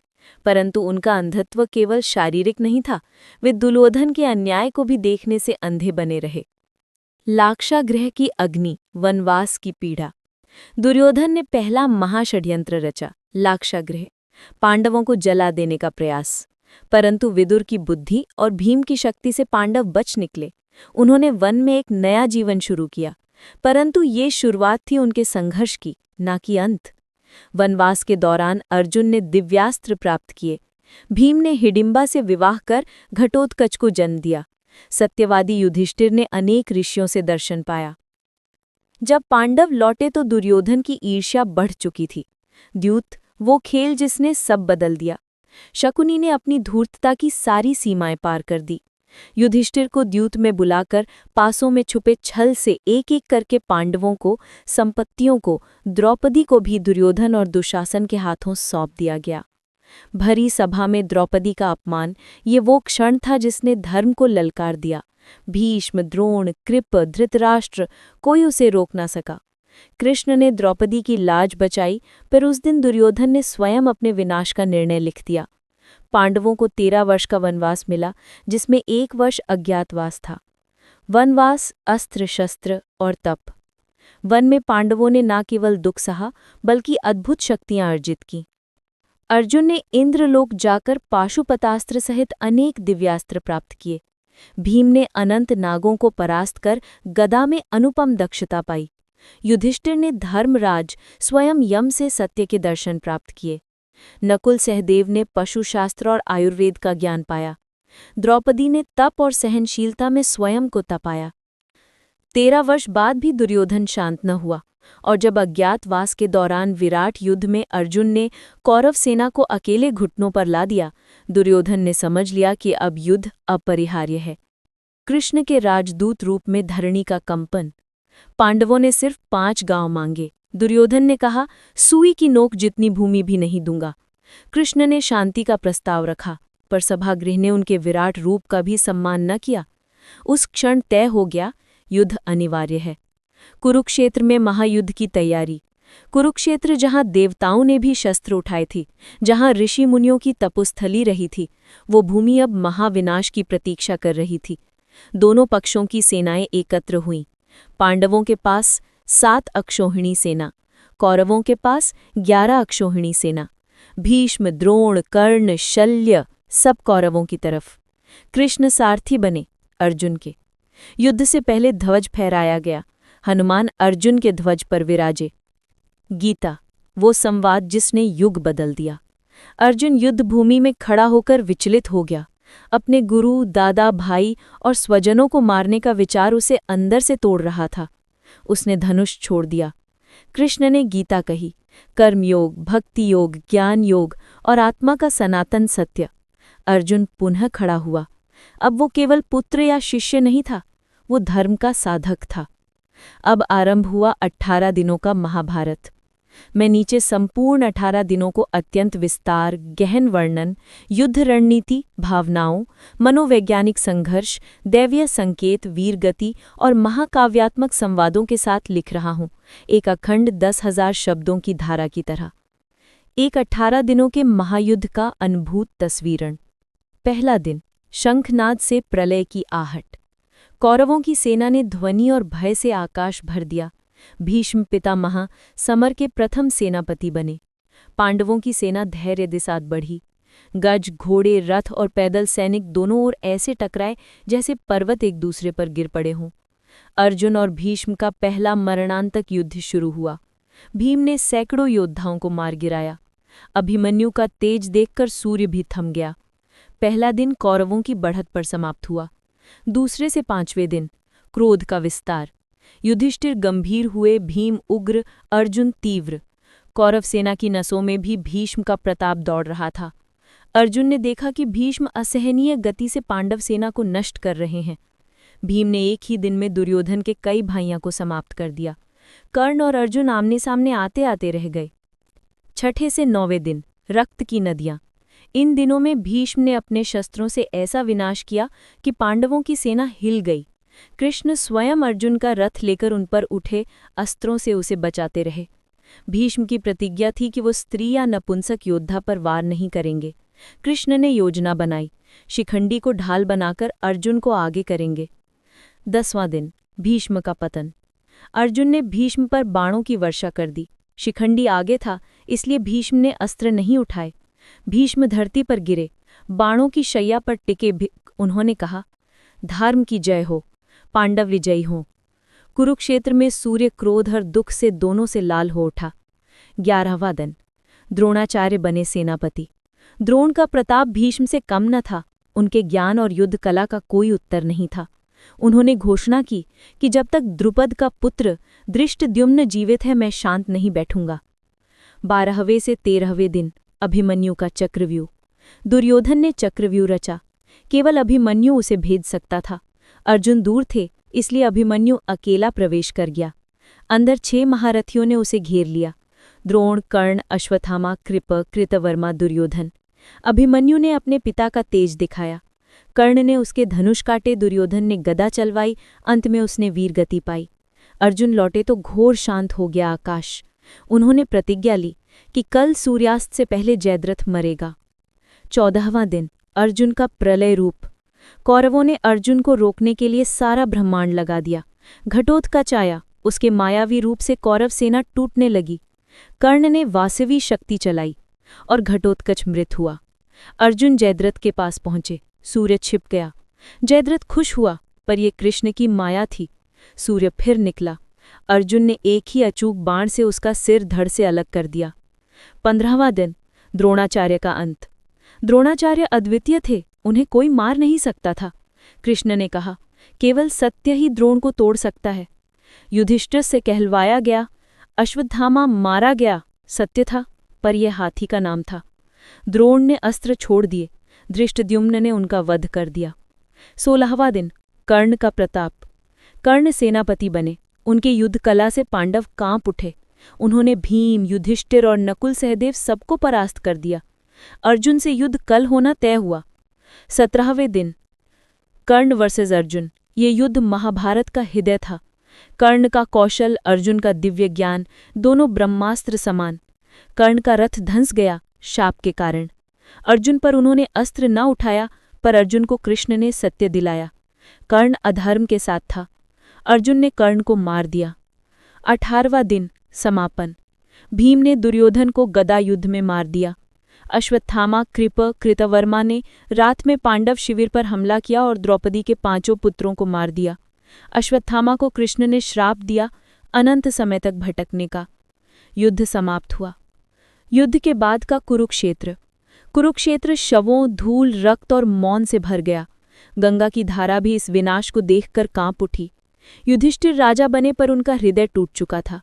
परंतु उनका अंधत्व केवल शारीरिक नहीं था, वे दुर्योधन के अन्याय को भी देखने से अंधे बने रहे। लाक्षागृह की अग्नि, वनवास की पीड़ा। दुर्योधन ने पहला महाषड्यंत्र रचा, लाक्षागृह, पांडवों को जला देने का प्रयास। परंतु विदुर की बुद्धि और भीम की शक्ति से पांडव बच निकले। उन्होंने वन में एक नया जीवन शुरू किया, परंतु ये शुरुआत थी उनके संघर्ष की, ना कि अंत। वनवास के दौरान अर्जुन ने दिव्यास्त्र प्राप्त किए। भीम ने हिडिंबा से विवाह कर घटोत्कच को जन्म दिया। सत्यवादी युधिष्ठिर ने अनेक ऋषियों से दर्शन पाया। जब पांडव लौटे तो दुर्योधन की ईर्ष्या बढ़ चुकी थी। द्यूत, वो खेल जिसने सब बदल दिया। शकुनी ने अपनी धूर्तता की सारी सीमाएं पार कर दी। युधिष्ठिर को द्यूत में बुलाकर पासों में छुपे छल से एक एक करके पांडवों को, संपत्तियों को, द्रौपदी को भी दुर्योधन और दुशासन के हाथों सौंप दिया गया। भरी सभा में द्रौपदी का अपमान, ये वो क्षण था जिसने धर्म को ललकार दिया। भीष्म, द्रोण, कृप, धृतराष्ट्र, कोई उसे रोक ना सका। कृष्ण ने द्रौपदी की लाज बचाई, पर उस दिन दुर्योधन ने स्वयं अपने विनाश का निर्णय लिख दिया। पांडवों को 13 वर्ष का वनवास मिला, जिसमें 1 वर्ष अज्ञातवास था। वनवास, अस्त्र शस्त्र और तप। वन में पांडवों ने न केवल दुख सहा, बल्कि अद्भुत शक्तियां अर्जित की। अर्जुन ने इंद्रलोक जाकर पाशुपतास्त्र सहित अनेक दिव्यास्त्र प्राप्त किए। भीम ने अनंत नागों को परास्त कर गदा में अनुपम दक्षता पाई। युधिष्ठिर ने धर्मराज स्वयं यम से सत्य के दर्शन प्राप्त किए। नकुल सहदेव ने पशुशास्त्र और आयुर्वेद का ज्ञान पाया। द्रौपदी ने तप और सहनशीलता में स्वयं को तपाया। 13 वर्ष बाद भी दुर्योधन शांत न हुआ, और जब अज्ञातवास के दौरान विराट युद्ध में अर्जुन ने कौरव सेना को अकेले घुटनों पर ला दिया, दुर्योधन ने समझ लिया कि अब युद्ध अपरिहार्य है। कृष्ण के राजदूत रूप में धरणी का कंपन। पांडवों ने सिर्फ 5 गांव मांगे। दुर्योधन ने कहा, सुई की नोक जितनी भूमि भी नहीं दूंगा। कृष्ण ने शांति का प्रस्ताव रखा, पर सभागृह ने उनके विराट रूप का भी सम्मान न किया। उस क्षण तय हो गया, युद्ध अनिवार्य है। कुरुक्षेत्र में महायुद्ध की तैयारी। कुरुक्षेत्र जहां देवताओं ने भी शस्त्र उठाए थे, जहां ऋषि मुनियों की तपोस्थली रही थी, वो भूमि अब महाविनाश की प्रतीक्षा कर रही थी। दोनों पक्षों की सेनाएं एकत्र हुईं। पांडवों के पास 7 अक्षौहिणी सेना, कौरवों के पास 11 अक्षौहिणी सेना। भीष्म, द्रोण, कर्ण, शल्य सब कौरवों की तरफ। कृष्ण सारथी बने अर्जुन के। युद्ध से पहले ध्वज फहराया गया। हनुमान अर्जुन के ध्वज पर विराजे। गीता, वो संवाद जिसने युग बदल दिया। अर्जुन युद्ध भूमि में खड़ा होकर विचलित हो गया। अपने गुरु, दादा, भाई और स्वजनों को मारने का विचार उसे अंदर से तोड़ रहा था। उसने धनुष छोड़ दिया। कृष्ण ने गीता कही, कर्मयोग, भक्ति योग, ज्ञान योग और आत्मा का सनातन सत्य। अर्जुन पुनः खड़ा हुआ। अब वो केवल पुत्र या शिष्य नहीं था, वो धर्म का साधक था। अब आरंभ हुआ 18 दिनों का महाभारत। मैं नीचे संपूर्ण 18 दिनों को अत्यंत विस्तार, गहन वर्णन, युद्ध रणनीति, भावनाओं, मनोवैज्ञानिक संघर्ष, दैवीय संकेत, वीरगति और महाकाव्यात्मक संवादों के साथ लिख रहा हूं, एक अखंड 10,000 शब्दों की धारा की तरह। एक 18 दिनों के महायुद्ध का अनुभूत तस्वीरण। पहला दिन, शंखनाद से प्रलय की आहट। कौरवों की सेना ने ध्वनि और भय से आकाश भर दिया। भीष्म पितामह समर के प्रथम सेनापति बने। पांडवों की सेना धैर्य के साथ बढ़ी। गज, घोड़े, रथ और पैदल सैनिक दोनों ओर ऐसे टकराए जैसे पर्वत एक दूसरे पर गिर पड़े हों। अर्जुन और भीष्म का पहला मरणांतक युद्ध शुरू हुआ। भीम ने सैकड़ों योद्धाओं को मार गिराया। अभिमन्यु का तेज देखकर सूर्य भी थम गया। पहला दिन कौरवों की बढ़त पर समाप्त हुआ। दूसरे से 5वें दिन, क्रोध का विस्तार। युधिष्ठिर गंभीर हुए, भीम उग्र, अर्जुन तीव्र। कौरव सेना की नसों में भी भीष्म का प्रताप दौड़ रहा था। अर्जुन ने देखा कि भीष्म असहनीय गति से पांडव सेना को नष्ट कर रहे हैं। भीम ने एक ही दिन में दुर्योधन के कई भाइयों को समाप्त कर दिया। कर्ण और अर्जुन आमने सामने आते आते रह गए। 6ठे से 9वें दिन, रक्त की नदियां। इन दिनों में भीष्म ने अपने शस्त्रों से ऐसा विनाश किया कि पांडवों की सेना हिल गई। कृष्ण स्वयं अर्जुन का रथ लेकर उन पर उठे, अस्त्रों से उसे बचाते रहे। भीष्म की प्रतिज्ञा थी कि वो स्त्री या नपुंसक योद्धा पर वार नहीं करेंगे। कृष्ण ने योजना बनाई, शिखंडी को ढाल बनाकर अर्जुन को आगे करेंगे। 10वां दिन, भीष्म का पतन। अर्जुन ने भीष्म पर बाणों की वर्षा कर दी। शिखंडी आगे था, इसलिए भीष्म ने अस्त्र नहीं उठाए। भीष्म धरती पर गिरे, बाणों की शैया पर टिके। उन्होंने कहा, धर्म की जय हो, पांडव विजयी हों। कुरुक्षेत्र में सूर्य क्रोध और दुख से दोनों से लाल हो उठा। 11वां दिन, द्रोणाचार्य बने सेनापति। द्रोण का प्रताप भीष्म से कम न था। उनके ज्ञान और युद्ध कला का कोई उत्तर नहीं था। उन्होंने घोषणा की कि जब तक द्रुपद का पुत्र धृष्टद्युम्न जीवित है, मैं शांत नहीं बैठूंगा। 12वें से 13वें दिन, अभिमन्यु का चक्रव्यूह। दुर्योधन ने चक्रव्यूह रचा। केवल अभिमन्यु उसे भेद सकता था। अर्जुन दूर थे, इसलिए अभिमन्यु अकेला प्रवेश कर गया। अंदर 6 महारथियों ने उसे घेर लिया, द्रोण, कर्ण, अश्वत्थामा, कृप, कृतवर्मा, दुर्योधन। अभिमन्यु ने अपने पिता का तेज दिखाया। कर्ण ने उसके धनुष काटे, दुर्योधन ने गदा चलवाई, अंत में उसने वीरगति पाई। अर्जुन लौटे तो घोर शांत हो गया आकाश। उन्होंने प्रतिज्ञा ली कि कल सूर्यास्त से पहले जयद्रथ मरेगा। 14वां दिन, अर्जुन का प्रलय रूप। कौरवों ने अर्जुन को रोकने के लिए सारा ब्रह्मांड लगा दिया। घटोत्कच आया, उसके मायावी रूप से कौरव सेना टूटने लगी। कर्ण ने वासवी शक्ति चलाई और घटोत्कच मृत हुआ। अर्जुन जयद्रथ के पास पहुंचे, सूर्य छिप गया। जयद्रथ खुश हुआ, पर यह कृष्ण की माया थी। सूर्य फिर निकला। अर्जुन ने एक ही अचूक बाण से उसका सिर धड़ से अलग कर दिया। 15वां दिन, द्रोणाचार्य का अंत। द्रोणाचार्य अद्वितीय थे, उन्हें कोई मार नहीं सकता था। कृष्ण ने कहा, केवल सत्य ही द्रोण को तोड़ सकता है। युधिष्ठिर से कहलवाया गया, अश्वत्थामा मारा गया, सत्य था, पर यह हाथी का नाम था। द्रोण ने अस्त्र छोड़ दिए, धृष्टद्युम्न ने उनका वध कर दिया। 16वां दिन, कर्ण का प्रताप। कर्ण सेनापति बने। उनके युद्ध कला से पांडव कांप उठे। उन्होंने भीम, युधिष्ठिर और नकुल सहदेव सबको परास्त कर दिया। अर्जुन से युद्ध कल होना तय हुआ। 17वें दिन, कर्ण वर्सेस अर्जुन। ये युद्ध महाभारत का हृदय था। कर्ण का कौशल, अर्जुन का दिव्य ज्ञान, दोनों ब्रह्मास्त्र समान। कर्ण का रथ धंस गया शाप के कारण। अर्जुन पर उन्होंने अस्त्र न उठाया, पर अर्जुन को कृष्ण ने सत्य दिलाया। कर्ण अधर्म के साथ था। अर्जुन ने कर्ण को मार दिया। 18वां दिन समापन। भीम ने दुर्योधन को गदा युद्ध में मार दिया। अश्वत्थामा, कृप, कृतवर्मा ने रात में पांडव शिविर पर हमला किया और द्रौपदी के 5 पुत्रों को मार दिया। अश्वत्थामा को कृष्ण ने श्राप दिया अनंत समय तक भटकने का। युद्ध समाप्त हुआ। युद्ध के बाद का कुरुक्षेत्र। कुरुक्षेत्र शवों, धूल, रक्त और मौन से भर गया। गंगा की धारा भी इस विनाश को देखकर कांप उठी। युधिष्ठिर राजा बने पर उनका हृदय टूट चुका था।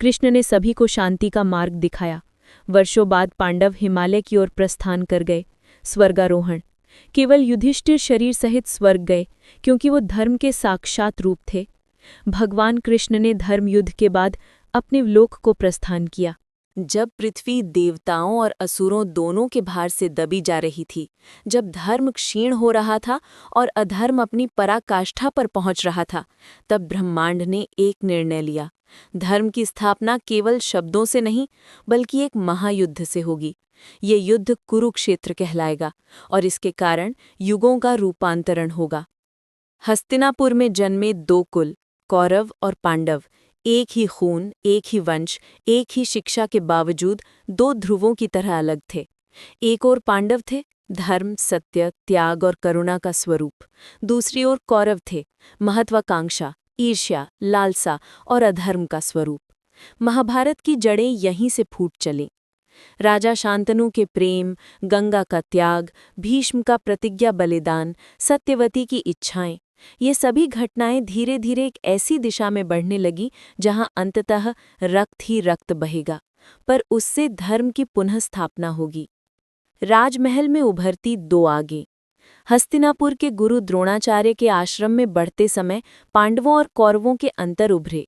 कृष्ण ने सभी को शांति का मार्ग दिखाया। वर्षों बाद पांडव हिमालय की ओर प्रस्थान कर गए। स्वर्गारोहण। केवल युधिष्ठिर शरीर सहित स्वर्ग गए, क्योंकि वो धर्म के साक्षात रूप थे। भगवान कृष्ण ने धर्म युद्ध के बाद अपने लोक को प्रस्थान किया। जब पृथ्वी देवताओं और असुरों दोनों के भार से दबी जा रही थी, जब धर्म क्षीण हो रहा था और अधर्म अपनी पराकाष्ठा पर पहुंच रहा था, तब ब्रह्मांड ने एक निर्णय लिया। धर्म की स्थापना केवल शब्दों से नहीं, बल्कि एक महायुद्ध से होगी। ये युद्ध कुरुक्षेत्र कहलाएगा और इसके कारण युगों का रूपांतरण होगा। हस्तिनापुर में जन्मे 2 कुल, कौरव और पांडव, एक ही खून, एक ही वंश, एक ही शिक्षा के बावजूद 2 ध्रुवों की तरह अलग थे। एक ओर पांडव थे, धर्म, सत्य, त्याग और करुणा का स्वरूप। दूसरी ओर कौरव थे, महत्वाकांक्षा, ईर्ष्या, लालसा और अधर्म का स्वरूप। महाभारत की जड़ें यहीं से फूट चलीं। राजा शांतनु के प्रेम, गंगा का त्याग, भीष्म का प्रतिज्ञा बलिदान, सत्यवती की इच्छाएं, ये सभी घटनाएं धीरे धीरे एक ऐसी दिशा में बढ़ने लगी जहां अंततः रक्त ही रक्त बहेगा, पर उससे धर्म की पुनः स्थापना होगी। राजमहल में उभरती 2 आगें। हस्तिनापुर के गुरु द्रोणाचार्य के आश्रम में बढ़ते समय पांडवों और कौरवों के अंतर उभरे।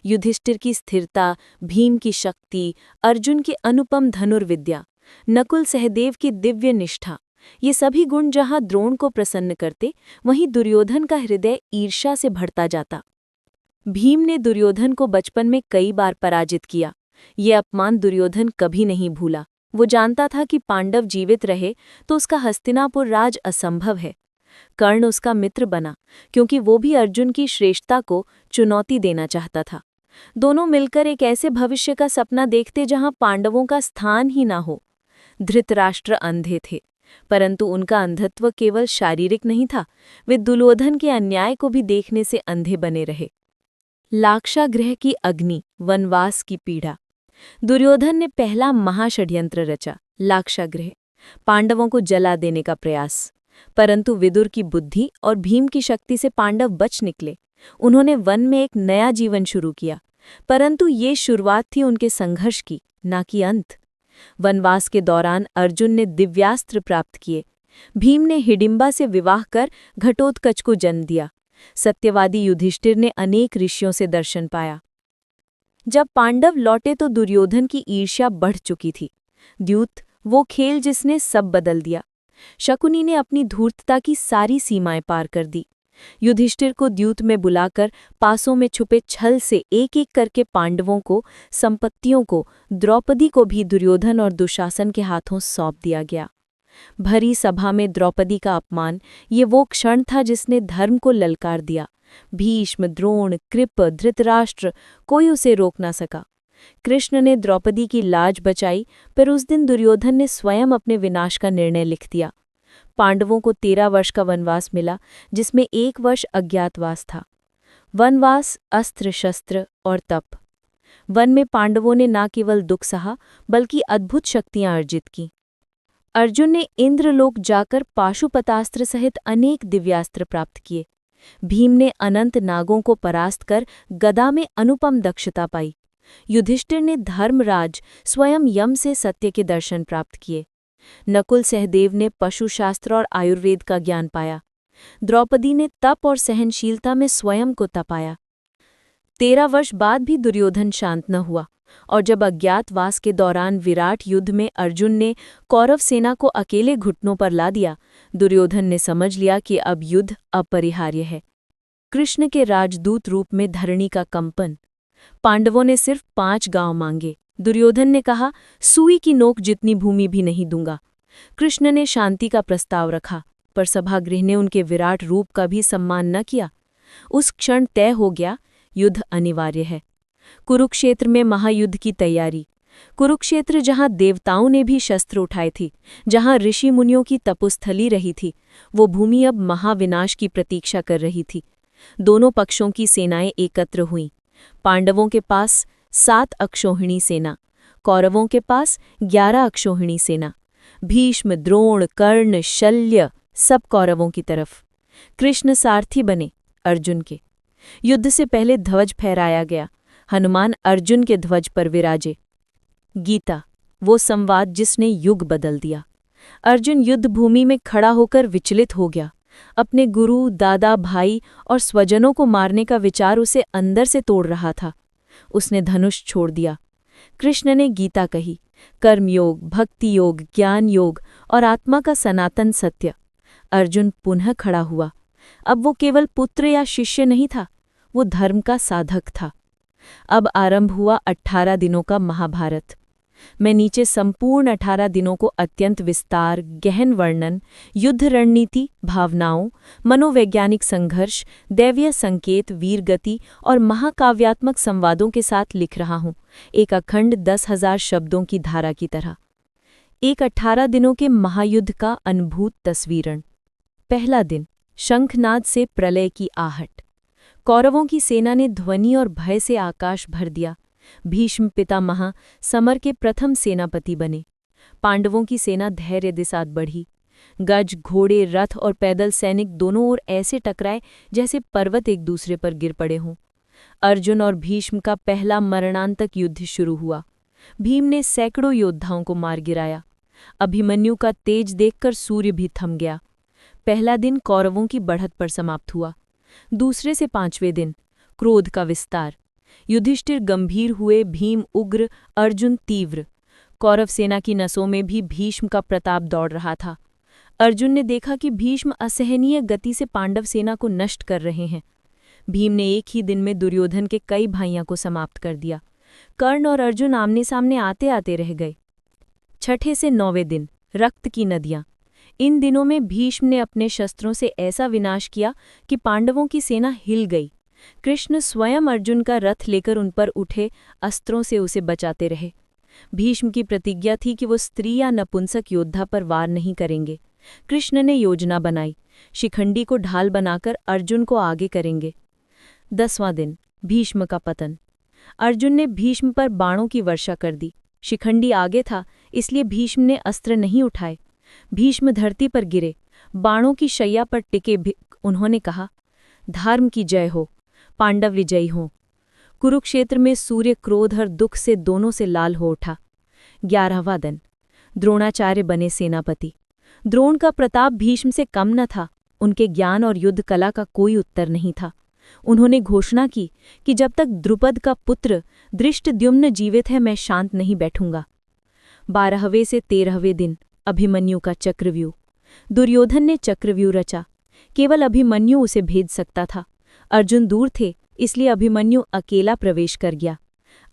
युधिष्ठिर की स्थिरता, भीम की शक्ति, अर्जुन की अनुपम धनुर्विद्या, नकुल सहदेव की दिव्य निष्ठा, ये सभी गुण जहां द्रोण को प्रसन्न करते, वहीं दुर्योधन का हृदय ईर्ष्या से भरता जाता। भीम ने दुर्योधन को बचपन में कई बार पराजित किया। ये अपमान दुर्योधन कभी नहीं भूला। वो जानता था कि पांडव जीवित रहे तो उसका हस्तिनापुर राज असंभव है। कर्ण उसका मित्र बना, क्योंकि वो भी अर्जुन की श्रेष्ठता को चुनौती देना चाहता था। दोनों मिलकर एक ऐसे भविष्य का सपना देखते जहां पांडवों का स्थान ही ना हो। धृतराष्ट्र अंधे थे, परंतु उनका अंधत्व केवल शारीरिक नहीं था, वे दुर्योधन के अन्याय को भी देखने से अंधे बने रहे। लाक्षागृह की अग्नि, वनवास की पीड़ा। दुर्योधन ने पहला महाषड्यंत्र रचा, लाक्षागृह, पांडवों को जला देने का प्रयास। परंतु विदुर की बुद्धि और भीम की शक्ति से पांडव बच निकले। उन्होंने वन में एक नया जीवन शुरू किया, परंतु ये शुरुआत थी उनके संघर्ष की, ना कि अंत। वनवास के दौरान अर्जुन ने दिव्यास्त्र प्राप्त किए। भीम ने हिडिंबा से विवाह कर घटोत्कच को जन्म दिया। सत्यवादी युधिष्ठिर ने अनेक ऋषियों से दर्शन पाया। जब पांडव लौटे तो दुर्योधन की ईर्ष्या बढ़ चुकी थी। द्यूत, वो खेल जिसने सब बदल दिया। शकुनी ने अपनी धूर्तता की सारी सीमाएं पार कर दी। युधिष्ठिर को द्यूत में बुलाकर पासों में छुपे छल से एक एक करके पांडवों को, संपत्तियों को, द्रौपदी को भी दुर्योधन और दुशासन के हाथों सौंप दिया गया। भरी सभा में द्रौपदी का अपमान, ये वो क्षण था जिसने धर्म को ललकार दिया। भीष्म, द्रोण, कृप, धृतराष्ट्र, कोई उसे रोक ना सका। कृष्ण ने द्रौपदी की लाज बचाई, पर उस दिन दुर्योधन ने स्वयं अपने विनाश का निर्णय लिख दिया। पांडवों को 13 वर्ष का वनवास मिला, जिसमें 1 वर्ष अज्ञातवास था। वनवास, अस्त्र शस्त्र और तप। वन में पांडवों ने न केवल दुख सहा, बल्कि अद्भुत शक्तियां अर्जित की। अर्जुन ने इंद्रलोक जाकर पाशुपतास्त्र सहित अनेक दिव्यास्त्र प्राप्त किए। भीम ने अनंत नागों को परास्त कर गदा में अनुपम दक्षता पाई। युधिष्ठिर ने धर्मराज स्वयं यम से सत्य के दर्शन प्राप्त किए। नकुल सहदेव ने पशुशास्त्र और आयुर्वेद का ज्ञान पाया। द्रौपदी ने तप और सहनशीलता में स्वयं को तपाया। 13 वर्ष बाद भी दुर्योधन शांत न हुआ, और जब अज्ञातवास के दौरान विराट युद्ध में अर्जुन ने कौरव सेना को अकेले घुटनों पर ला दिया, दुर्योधन ने समझ लिया कि अब युद्ध अपरिहार्य है। कृष्ण के राजदूत रूप में धरणी का कंपन। पांडवों ने सिर्फ 5 गांव मांगे। दुर्योधन ने कहा, सुई की नोक जितनी भूमि भी नहीं दूंगा। कृष्ण ने शांति का प्रस्ताव रखा, पर सभागृह ने उनके विराट रूप का भी सम्मान न किया। उस क्षण तय हो गया, युद्ध अनिवार्य है। कुरुक्षेत्र में महायुद्ध की तैयारी। कुरुक्षेत्र जहां देवताओं ने भी शस्त्र उठाए थे, जहां ऋषि मुनियों की तपोस्थली रही थी, वो भूमि अब महाविनाश की प्रतीक्षा कर रही थी। दोनों पक्षों की सेनाएं एकत्र हुईं। पांडवों के पास 7 अक्षौहिणी सेना, कौरवों के पास 11 अक्षौहिणी सेना। भीष्म, द्रोण, कर्ण, शल्य सब कौरवों की तरफ। कृष्ण सारथी बने अर्जुन के। युद्ध से पहले ध्वज फहराया गया। हनुमान अर्जुन के ध्वज पर विराजे। गीता, वो संवाद जिसने युग बदल दिया। अर्जुन युद्ध भूमि में खड़ा होकर विचलित हो गया। अपने गुरु, दादा, भाई और स्वजनों को मारने का विचार उसे अंदर से तोड़ रहा था। उसने धनुष छोड़ दिया। कृष्ण ने गीता कही, कर्मयोग, भक्ति योग, ज्ञान योग और आत्मा का सनातन सत्य। अर्जुन पुनः खड़ा हुआ। अब वो केवल पुत्र या शिष्य नहीं था, वो धर्म का साधक था। अब आरंभ हुआ 18 दिनों का महाभारत। मैं नीचे संपूर्ण 18 दिनों को अत्यंत विस्तार, गहन वर्णन, युद्ध रणनीति, भावनाओं, मनोवैज्ञानिक संघर्ष, दैवीय संकेत, वीरगति और महाकाव्यात्मक संवादों के साथ लिख रहा हूं, एक अखंड 10,000 शब्दों की धारा की तरह। एक 18 दिनों के महायुद्ध का अनुभूत तस्वीरण। पहला दिन, शंखनाद से प्रलय की आहट। कौरवों की सेना ने ध्वनि और भय से आकाश भर दिया। भीष्म पितामह समर के प्रथम सेनापति बने। पांडवों की सेना धैर्य के साथ बढ़ी। गज, घोड़े, रथ और पैदल सैनिक दोनों ओर ऐसे टकराए जैसे पर्वत एक दूसरे पर गिर पड़े हों। अर्जुन और भीष्म का पहला मरणांतक युद्ध शुरू हुआ। भीम ने सैकड़ों योद्धाओं को मार गिराया। अभिमन्यु का तेज देखकर सूर्य भी थम गया। पहला दिन कौरवों की बढ़त पर समाप्त हुआ। दूसरे से 5वें दिन, क्रोध का विस्तार। युधिष्ठिर गंभीर हुए, भीम उग्र, अर्जुन तीव्र। कौरव सेना की नसों में भी भीष्म का प्रताप दौड़ रहा था। अर्जुन ने देखा कि भीष्म असहनीय गति से पांडव सेना को नष्ट कर रहे हैं। भीम ने एक ही दिन में दुर्योधन के कई भाइयों को समाप्त कर दिया। कर्ण और अर्जुन आमने सामने आते आते रह गए। 6ठे से 9वें दिन, रक्त की नदियां। इन दिनों में भीष्म ने अपने शस्त्रों से ऐसा विनाश किया कि पांडवों की सेना हिल गई। कृष्ण स्वयं अर्जुन का रथ लेकर उन पर उठे, अस्त्रों से उसे बचाते रहे। भीष्म की प्रतिज्ञा थी कि वो स्त्री या नपुंसक योद्धा पर वार नहीं करेंगे। कृष्ण ने योजना बनाई, शिखंडी को ढाल बनाकर अर्जुन को आगे करेंगे। 10वां दिन, भीष्म का पतन। अर्जुन ने भीष्म पर बाणों की वर्षा कर दी। शिखंडी आगे था, इसलिए भीष्म ने अस्त्र नहीं उठाए। भीष्म धरती पर गिरे, बाणों की शैया पर टिके। उन्होंने कहा, धर्म की जय हो, पांडव विजयी हों। कुरुक्षेत्र में सूर्य क्रोध और दुख से दोनों से लाल हो उठा। 11वां दिन, द्रोणाचार्य बने सेनापति। द्रोण का प्रताप भीष्म से कम न था। उनके ज्ञान और युद्ध कला का कोई उत्तर नहीं था। उन्होंने घोषणा की कि जब तक द्रुपद का पुत्र धृष्टद्युम्न जीवित है, मैं शांत नहीं बैठूंगा। 12वें से 13वें दिन, अभिमन्यु का चक्रव्यूह। दुर्योधन ने चक्रव्यूह रचा। केवल अभिमन्यु उसे भेद सकता था। अर्जुन दूर थे, इसलिए अभिमन्यु अकेला प्रवेश कर गया।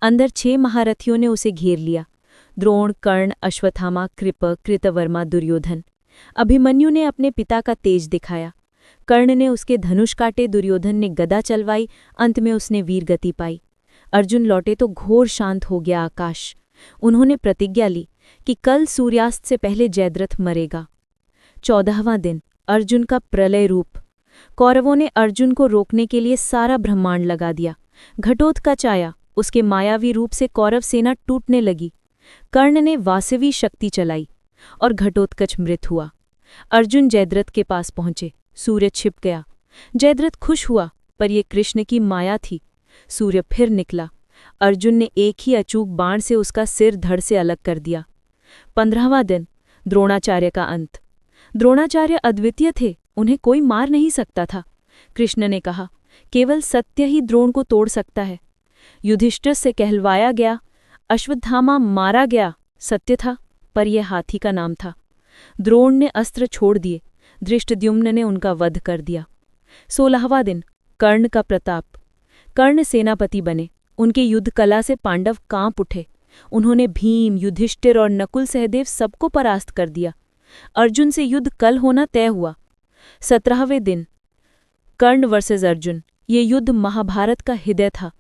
अंदर 6 महारथियों ने उसे घेर लिया। द्रोण, कर्ण, अश्वत्थामा, कृप, कृतवर्मा, दुर्योधन। अभिमन्यु ने अपने पिता का तेज दिखाया। कर्ण ने उसके धनुष काटे, दुर्योधन ने गदा चलवाई, अंत में उसने वीरगति पाई। अर्जुन लौटे तो घोर शांत हो गया आकाश। उन्होंने प्रतिज्ञा ली कि कल सूर्यास्त से पहले जयद्रथ मरेगा। 14वां दिन, अर्जुन का प्रलय रूप। कौरवों ने अर्जुन को रोकने के लिए सारा ब्रह्मांड लगा दिया। घटोत्कच आया, उसके मायावी रूप से कौरव सेना टूटने लगी। कर्ण ने वासवी शक्ति चलाई और घटोत्कच मृत हुआ। अर्जुन जयद्रथ के पास पहुंचे, सूर्य छिप गया। जयद्रथ खुश हुआ, पर यह कृष्ण की माया थी। सूर्य फिर निकला। अर्जुन ने एक ही अचूक बाण से उसका सिर धड़ से अलग कर दिया। 15वां दिन, द्रोणाचार्य का अंत। द्रोणाचार्य अद्वितीय थे, उन्हें कोई मार नहीं सकता था। कृष्ण ने कहा, केवल सत्य ही द्रोण को तोड़ सकता है। युधिष्ठिर से कहलवाया गया, अश्वत्थामा मारा गया, सत्य था, पर यह हाथी का नाम था। द्रोण ने अस्त्र छोड़ दिए, धृष्टद्युम्न ने उनका वध कर दिया। 16वां दिन, कर्ण का प्रताप। कर्ण सेनापति बने। उनके युद्ध कला से पांडव कांप उठे। उन्होंने भीम, युधिष्ठिर और नकुल सहदेव सबको परास्त कर दिया। अर्जुन से युद्ध कल होना तय हुआ, 17वें दिन कर्ण वर्सेस अर्जुन। ये युद्ध महाभारत का हृदय था।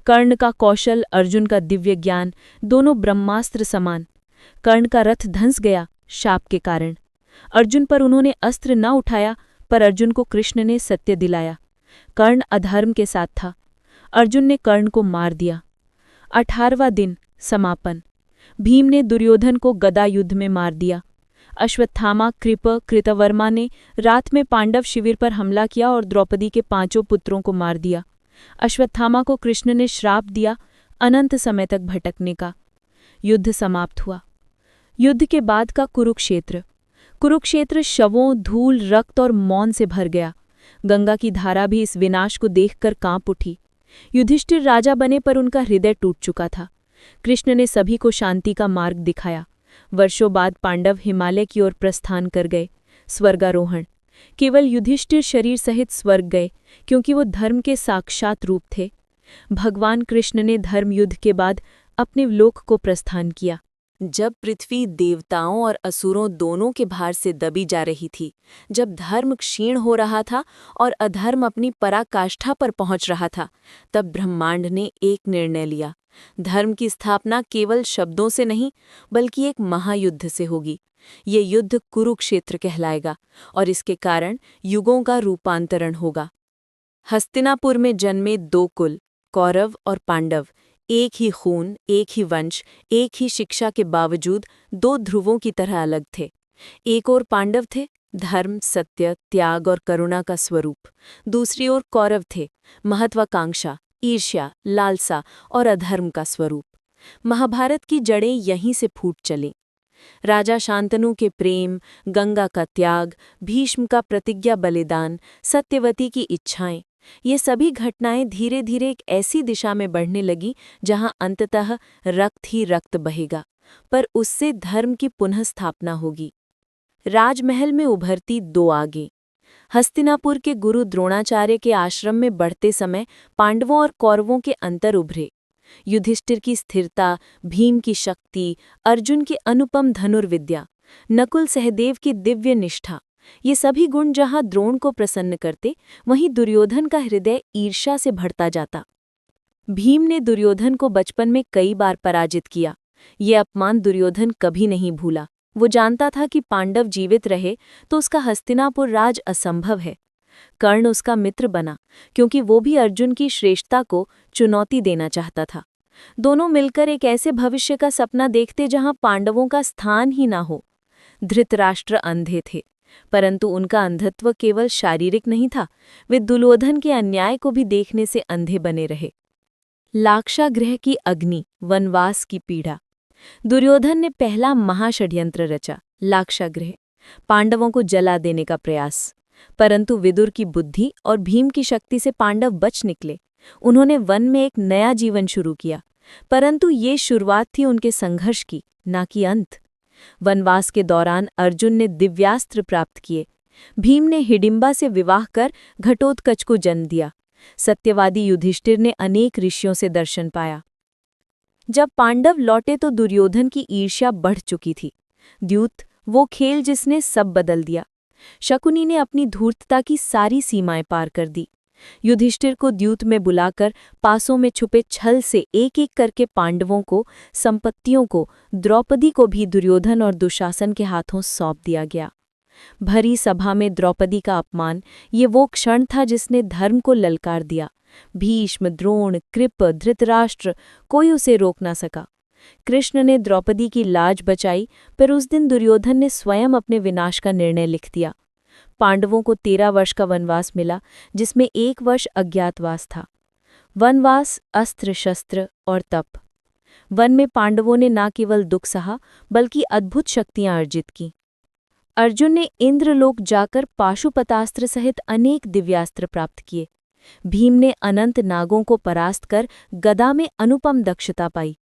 कर्ण का कौशल, अर्जुन का दिव्य ज्ञान, दोनों ब्रह्मास्त्र समान। कर्ण का रथ धंस गया शाप के कारण। अर्जुन पर उन्होंने अस्त्र न उठाया, पर अर्जुन को कृष्ण ने सत्य दिलाया। कर्ण अधर्म के साथ था। अर्जुन ने कर्ण को मार दिया। 18वां दिन समापन। भीम ने दुर्योधन को गदा युद्ध में मार दिया। अश्वत्थामा, कृप, कृतवर्मा ने रात में पांडव शिविर पर हमला किया और द्रौपदी के 5 पुत्रों को मार दिया। अश्वत्थामा को कृष्ण ने श्राप दिया अनंत समय तक भटकने का। युद्ध समाप्त हुआ। युद्ध के बाद का कुरुक्षेत्र। कुरुक्षेत्र शवों, धूल, रक्त और मौन से भर गया। गंगा की धारा भी इस विनाश को देखकर कांप उठी। युधिष्ठिर राजा बने पर उनका हृदय टूट चुका था। कृष्ण ने सभी को शांति का मार्ग दिखाया। वर्षों बाद पांडव हिमालय की ओर प्रस्थान कर गए। स्वर्गारोहण। केवल युधिष्ठिर शरीर सहित स्वर्ग गए, क्योंकि वो धर्म के साक्षात रूप थे। भगवान कृष्ण ने धर्म युद्ध के बाद अपने लोक को प्रस्थान किया। जब पृथ्वी देवताओं और असुरों दोनों के भार से दबी जा रही थी, जब धर्म क्षीण हो रहा था और अधर्म अपनी पराकाष्ठा पर पहुंच रहा था, तब ब्रह्मांड ने एक निर्णय लिया। धर्म की स्थापना केवल शब्दों से नहीं, बल्कि एक महायुद्ध से होगी। ये युद्ध कुरुक्षेत्र कहलाएगा और इसके कारण युगों का रूपांतरण होगा। हस्तिनापुर में जन्मे 2 कुल, कौरव और पांडव, एक ही खून, एक ही वंश, एक ही शिक्षा के बावजूद 2 ध्रुवों की तरह अलग थे। एक ओर पांडव थे, धर्म, सत्य, त्याग और करुणा का स्वरूप। दूसरी ओर कौरव थे, महत्वाकांक्षा, ईर्ष्या, लालसा और अधर्म का स्वरूप। महाभारत की जड़ें यहीं से फूट चलीं। राजा शांतनु के प्रेम, गंगा का त्याग, भीष्म का प्रतिज्ञा बलिदान, सत्यवती की इच्छाएं, ये सभी घटनाएं धीरे धीरे एक ऐसी दिशा में बढ़ने लगी जहां अंततः रक्त ही रक्त बहेगा, पर उससे धर्म की पुनः स्थापना होगी। राजमहल में उभरती 2 आगें। हस्तिनापुर के गुरु द्रोणाचार्य के आश्रम में बढ़ते समय पांडवों और कौरवों के अंतर उभरे। युधिष्ठिर की स्थिरता, भीम की शक्ति, अर्जुन की अनुपम धनुर्विद्या, नकुल सहदेव की दिव्य निष्ठा, ये सभी गुण जहां द्रोण को प्रसन्न करते, वहीं दुर्योधन का हृदय ईर्ष्या से भरता जाता। भीम ने दुर्योधन को बचपन में कई बार पराजित किया। ये अपमान दुर्योधन कभी नहीं भूला। वो जानता था कि पांडव जीवित रहे तो उसका हस्तिनापुर राज असंभव है। कर्ण उसका मित्र बना, क्योंकि वो भी अर्जुन की श्रेष्ठता को चुनौती देना चाहता था। दोनों मिलकर एक ऐसे भविष्य का सपना देखते जहां पांडवों का स्थान ही ना हो। धृतराष्ट्र अंधे थे, परंतु उनका अंधत्व केवल शारीरिक नहीं था, वे दुर्योधन के अन्याय को भी देखने से अंधे बने रहे। लाक्षागृह की अग्नि, वनवास की पीड़ा। दुर्योधन ने पहला महाषड्यंत्र रचा, लाक्षागृह, पांडवों को जला देने का प्रयास। परंतु विदुर की बुद्धि और भीम की शक्ति से पांडव बच निकले। उन्होंने वन में एक नया जीवन शुरू किया, परंतु ये शुरुआत थी उनके संघर्ष की, ना कि अंत। वनवास के दौरान अर्जुन ने दिव्यास्त्र प्राप्त किए। भीम ने हिडिंबा से विवाह कर घटोत्कच को जन्म दिया। सत्यवादी युधिष्ठिर ने अनेक ऋषियों से दर्शन पाया। जब पांडव लौटे तो दुर्योधन की ईर्ष्या बढ़ चुकी थी। द्यूत, वो खेल जिसने सब बदल दिया। शकुनी ने अपनी धूर्तता की सारी सीमाएं पार कर दी। युधिष्ठिर को द्यूत में बुलाकर पासों में छुपे छल से एक एक करके पांडवों को, संपत्तियों को, द्रौपदी को भी दुर्योधन और दुशासन के हाथों सौंप दिया गया। भरी सभा में द्रौपदी का अपमान, ये वो क्षण था जिसने धर्म को ललकार दिया। भीष्म, द्रोण, कृप, धृतराष्ट्र, कोई उसे रोक ना सका। कृष्ण ने द्रौपदी की लाज बचाई, पर उस दिन दुर्योधन ने स्वयं अपने विनाश का निर्णय लिख दिया। पांडवों को 13 वर्ष का वनवास मिला, जिसमें 1 वर्ष अज्ञातवास था। वनवास, अस्त्र शस्त्र और तप। वन में पांडवों ने न केवल दुख सहा, बल्कि अद्भुत शक्तियां अर्जित की। अर्जुन ने इंद्रलोक जाकर पाशुपतास्त्र सहित अनेक दिव्यास्त्र प्राप्त किए। भीम ने अनंत नागों को परास्त कर गदा में अनुपम दक्षता पाई।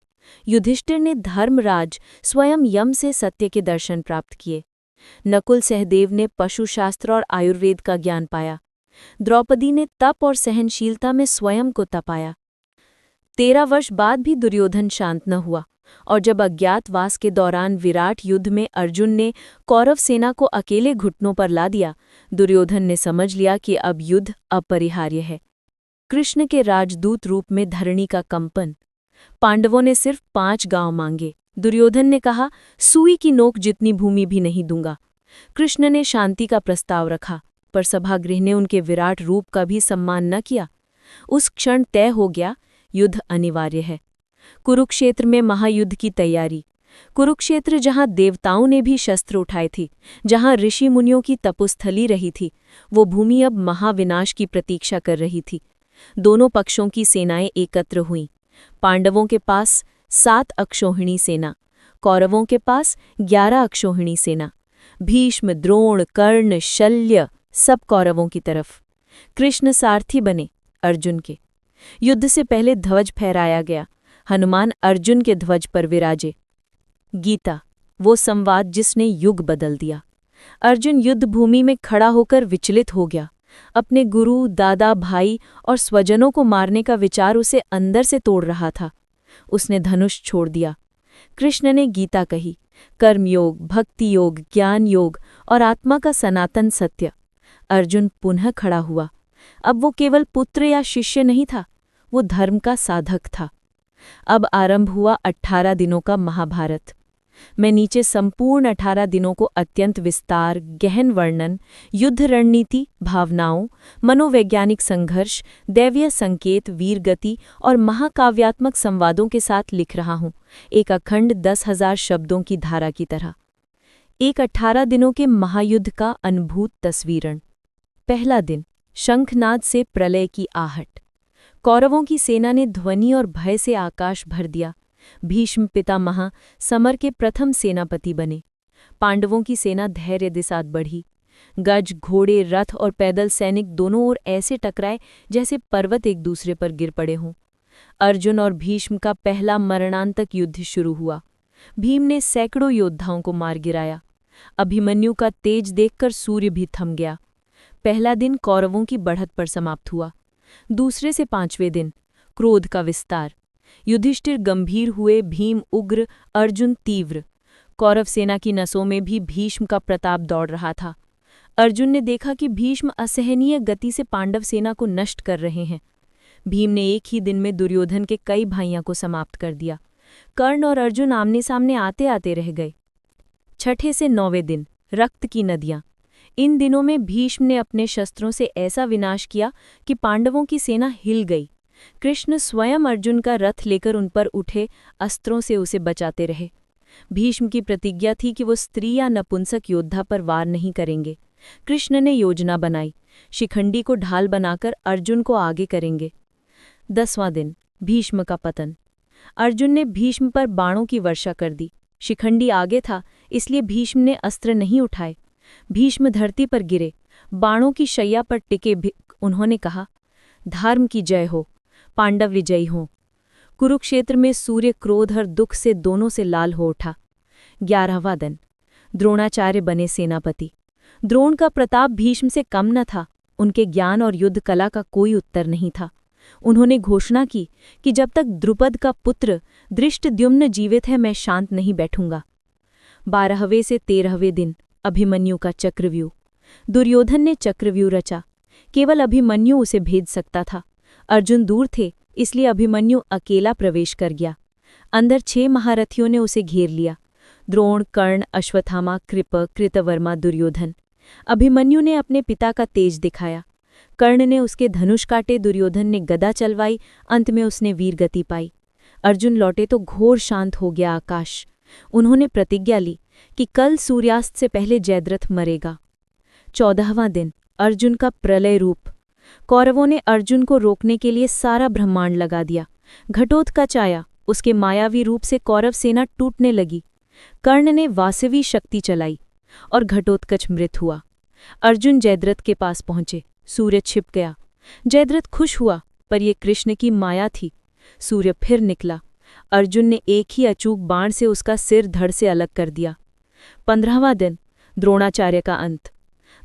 युधिष्ठिर ने धर्मराज स्वयं यम से सत्य के दर्शन प्राप्त किए। नकुल सहदेव ने पशुशास्त्र और आयुर्वेद का ज्ञान पाया। द्रौपदी ने तप और सहनशीलता में स्वयं को तपाया। 13 वर्ष बाद भी दुर्योधन शांत न हुआ। और जब अज्ञातवास के दौरान विराट युद्ध में अर्जुन ने कौरव सेना को अकेले घुटनों पर ला दिया, दुर्योधन ने समझ लिया कि अब युद्ध अपरिहार्य है। कृष्ण के राजदूत रूप में धरणी का कंपन। पांडवों ने सिर्फ 5 गांव मांगे। दुर्योधन ने कहा, सुई की नोक जितनी भूमि भी नहीं दूंगा। कृष्ण ने शांति का प्रस्ताव रखा, पर सभागृह ने उनके विराट रूप का भी सम्मान न किया। उस क्षण तय हो गया, युद्ध अनिवार्य है। कुरुक्षेत्र में महायुद्ध की तैयारी। कुरुक्षेत्र जहां देवताओं ने भी शस्त्र उठाए थे, जहां ऋषि मुनियों की तपोस्थली रही थी, वो भूमि अब महाविनाश की प्रतीक्षा कर रही थी। दोनों पक्षों की सेनाएं एकत्र हुईं। पांडवों के पास 7 अक्षौहिणी सेना, कौरवों के पास 11 अक्षौहिणी सेना। भीष्म, द्रोण, कर्ण, शल्य सब कौरवों की तरफ। कृष्ण सारथी बने अर्जुन के। युद्ध से पहले ध्वज फहराया गया। हनुमान अर्जुन के ध्वज पर विराजे। गीता, वो संवाद जिसने युग बदल दिया। अर्जुन युद्ध भूमि में खड़ा होकर विचलित हो गया। अपने गुरु, दादा, भाई और स्वजनों को मारने का विचार उसे अंदर से तोड़ रहा था। उसने धनुष छोड़ दिया। कृष्ण ने गीता कही, कर्मयोग, भक्ति योग, ज्ञान योग और आत्मा का सनातन सत्य। अर्जुन पुनः खड़ा हुआ। अब वो केवल पुत्र या शिष्य नहीं था, वो धर्म का साधक था। अब आरंभ हुआ 18 दिनों का महाभारत। मैं नीचे संपूर्ण 18 दिनों को अत्यंत विस्तार, गहन वर्णन, युद्ध रणनीति, भावनाओं, मनोवैज्ञानिक संघर्ष, दैवीय संकेत, वीरगति और महाकाव्यात्मक संवादों के साथ लिख रहा हूं, एक अखंड 10,000 शब्दों की धारा की तरह। एक 18 दिनों के महायुद्ध का अनुभूत तस्वीरण। पहला दिन, शंखनाद से प्रलय की आहट। कौरवों की सेना ने ध्वनि और भय से आकाश भर दिया। भीष्म पितामह समर के प्रथम सेनापति बने। पांडवों की सेना धैर्य के साथ बढ़ी। गज, घोड़े, रथ और पैदल सैनिक दोनों ओर ऐसे टकराए जैसे पर्वत एक दूसरे पर गिर पड़े हों। अर्जुन और भीष्म का पहला मरणांतक युद्ध शुरू हुआ। भीम ने सैकड़ों योद्धाओं को मार गिराया। अभिमन्यु का तेज देखकर सूर्य भी थम गया। पहला दिन कौरवों की बढ़त पर समाप्त हुआ। दूसरे से 5वें दिन, क्रोध का विस्तार। युधिष्ठिर गंभीर हुए, भीम उग्र, अर्जुन तीव्र। कौरव सेना की नसों में भी भीष्म का प्रताप दौड़ रहा था। अर्जुन ने देखा कि भीष्म असहनीय गति से पांडव सेना को नष्ट कर रहे हैं। भीम ने एक ही दिन में दुर्योधन के कई भाइयों को समाप्त कर दिया। कर्ण और अर्जुन आमने सामने आते आते रह गए। 6ठे से 9वें दिन, रक्त की नदियां। इन दिनों में भीष्म ने अपने शस्त्रों से ऐसा विनाश किया कि पांडवों की सेना हिल गई। कृष्ण स्वयं अर्जुन का रथ लेकर उन पर उठे, अस्त्रों से उसे बचाते रहे। भीष्म की प्रतिज्ञा थी कि वो स्त्री या नपुंसक योद्धा पर वार नहीं करेंगे। कृष्ण ने योजना बनाई, शिखंडी को ढाल बनाकर अर्जुन को आगे करेंगे। 10वां दिन, भीष्म का पतन। अर्जुन ने भीष्म पर बाणों की वर्षा कर दी। शिखंडी आगे था, इसलिए भीष्म ने अस्त्र नहीं उठाए। भीष्म धरती पर गिरे, बाणों की शैया पर टिके। उन्होंने कहा, धर्म की जय हो, पांडव विजयी हों। कुरुक्षेत्र में सूर्य क्रोध और दुख से दोनों से लाल हो उठा। 11वां दिन, द्रोणाचार्य बने सेनापति। द्रोण का प्रताप भीष्म से कम न था। उनके ज्ञान और युद्ध कला का कोई उत्तर नहीं था। उन्होंने घोषणा की कि जब तक द्रुपद का पुत्र धृष्टद्युम्न जीवित है, मैं शांत नहीं बैठूंगा। 12वें से 13वें दिन, अभिमन्यु का चक्रव्यूह। दुर्योधन ने चक्रव्यूह रचा। केवल अभिमन्यु उसे भेद सकता था। अर्जुन दूर थे, इसलिए अभिमन्यु अकेला प्रवेश कर गया। अंदर 6 महारथियों ने उसे घेर लिया। द्रोण, कर्ण, अश्वत्थामा, कृप, कृतवर्मा, दुर्योधन। अभिमन्यु ने अपने पिता का तेज दिखाया। कर्ण ने उसके धनुष काटे, दुर्योधन ने गदा चलवाई, अंत में उसने वीरगति पाई। अर्जुन लौटे तो घोर शांत हो गया आकाश। उन्होंने प्रतिज्ञा ली कि कल सूर्यास्त से पहले जयद्रथ मरेगा। 14वां दिन, अर्जुन का प्रलय रूप। कौरवों ने अर्जुन को रोकने के लिए सारा ब्रह्मांड लगा दिया। घटोत्कच आया, उसके मायावी रूप से कौरव सेना टूटने लगी। कर्ण ने वासवी शक्ति चलाई और घटोत्कच मृत हुआ। अर्जुन जयद्रथ के पास पहुंचे, सूर्य छिप गया। जयद्रथ खुश हुआ, पर यह कृष्ण की माया थी। सूर्य फिर निकला। अर्जुन ने एक ही अचूक बाण से उसका सिर धड़ से अलग कर दिया। 15वां दिन, द्रोणाचार्य का अंत।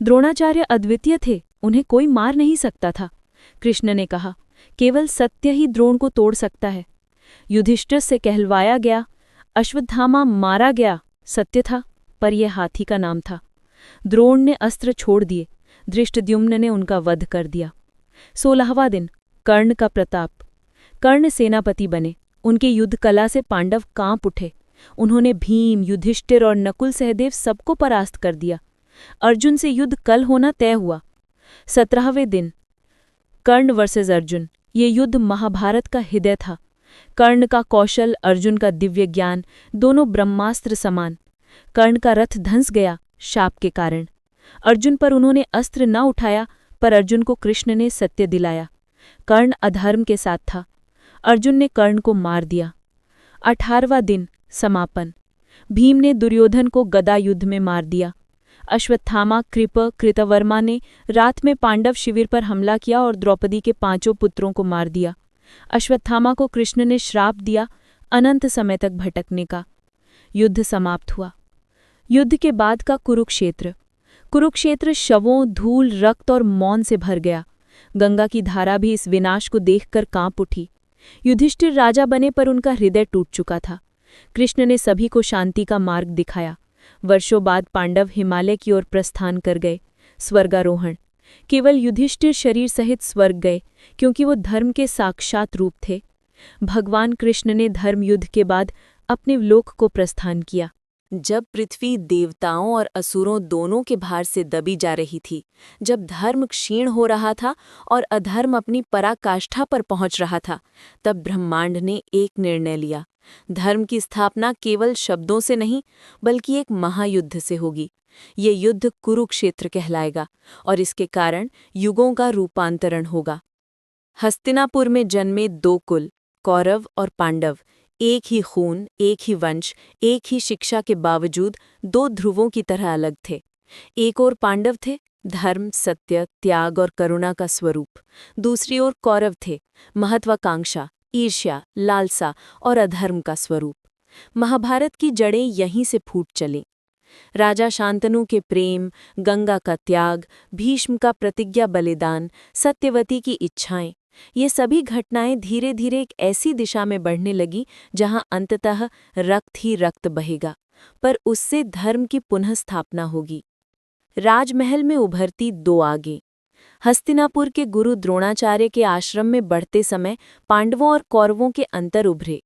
द्रोणाचार्य अद्वितीय थे, उन्हें कोई मार नहीं सकता था। कृष्ण ने कहा, केवल सत्य ही द्रोण को तोड़ सकता है। युधिष्ठिर से कहलवाया गया, अश्वत्थामा मारा गया सत्य था, पर यह हाथी का नाम था। द्रोण ने अस्त्र छोड़ दिए, धृष्टद्युम्न ने उनका वध कर दिया। 16वां दिन, कर्ण का प्रताप। कर्ण सेनापति बने। उनके युद्ध कला से पांडव कांप उठे। उन्होंने भीम, युधिष्ठिर और नकुल सहदेव सबको परास्त कर दिया। अर्जुन से युद्ध कल होना तय हुआ। 17वें दिन, कर्ण वर्सेस अर्जुन। ये युद्ध महाभारत का हृदय था। कर्ण का कौशल, अर्जुन का दिव्य ज्ञान, दोनों ब्रह्मास्त्र समान। कर्ण का रथ धंस गया शाप के कारण। अर्जुन पर उन्होंने अस्त्र न उठाया, पर अर्जुन को कृष्ण ने सत्य दिलाया। कर्ण अधर्म के साथ था। अर्जुन ने कर्ण को मार दिया। 18वां दिन, समापन। भीम ने दुर्योधन को गदा युद्ध में मार दिया। अश्वत्थामा, कृप, कृतवर्मा ने रात में पांडव शिविर पर हमला किया और द्रौपदी के 5 पुत्रों को मार दिया। अश्वत्थामा को कृष्ण ने श्राप दिया अनंत समय तक भटकने का। युद्ध समाप्त हुआ। युद्ध के बाद का कुरुक्षेत्र। कुरुक्षेत्र शवों, धूल, रक्त और मौन से भर गया। गंगा की धारा भी इस विनाश को देखकर कांप उठी। युधिष्ठिर राजा बने, पर उनका हृदय टूट चुका था। कृष्ण ने सभी को शांति का मार्ग दिखाया। वर्षों बाद पांडव हिमालय की ओर प्रस्थान कर गए। स्वर्गारोहण। केवल युधिष्ठिर शरीर सहित स्वर्ग गए, क्योंकि वो धर्म के साक्षात रूप थे। भगवान कृष्ण ने धर्म युद्ध के बाद अपने लोक को प्रस्थान किया। जब पृथ्वी देवताओं और असुरों दोनों के भार से दबी जा रही थी, जब धर्म क्षीण हो रहा था और अधर्म अपनी पराकाष्ठा पर पहुंच रहा था, तब ब्रह्मांड ने एक निर्णय लिया। धर्म की स्थापना केवल शब्दों से नहीं, बल्कि एक महायुद्ध से होगी। ये युद्ध कुरुक्षेत्र कहलाएगा और इसके कारण युगों का रूपांतरण होगा। हस्तिनापुर में जन्मे 2 कुल, कौरव और पांडव, एक ही खून, एक ही वंश, एक ही शिक्षा के बावजूद 2 ध्रुवों की तरह अलग थे। एक ओर पांडव थे, धर्म, सत्य, त्याग और करुणा का स्वरूप। दूसरी ओर कौरव थे, महत्वाकांक्षा, ईर्ष्या, लालसा और अधर्म का स्वरूप। महाभारत की जड़ें यहीं से फूट चलीं। राजा शांतनु के प्रेम, गंगा का त्याग, भीष्म का प्रतिज्ञा बलिदान, सत्यवती की इच्छाएं, ये सभी घटनाएं धीरे धीरे एक ऐसी दिशा में बढ़ने लगी जहां अंततः रक्त ही रक्त बहेगा, पर उससे धर्म की पुनः स्थापना होगी। राजमहल में उभरती 2 आगें। हस्तिनापुर के गुरु द्रोणाचार्य के आश्रम में बढ़ते समय पांडवों और कौरवों के अंतर उभरे।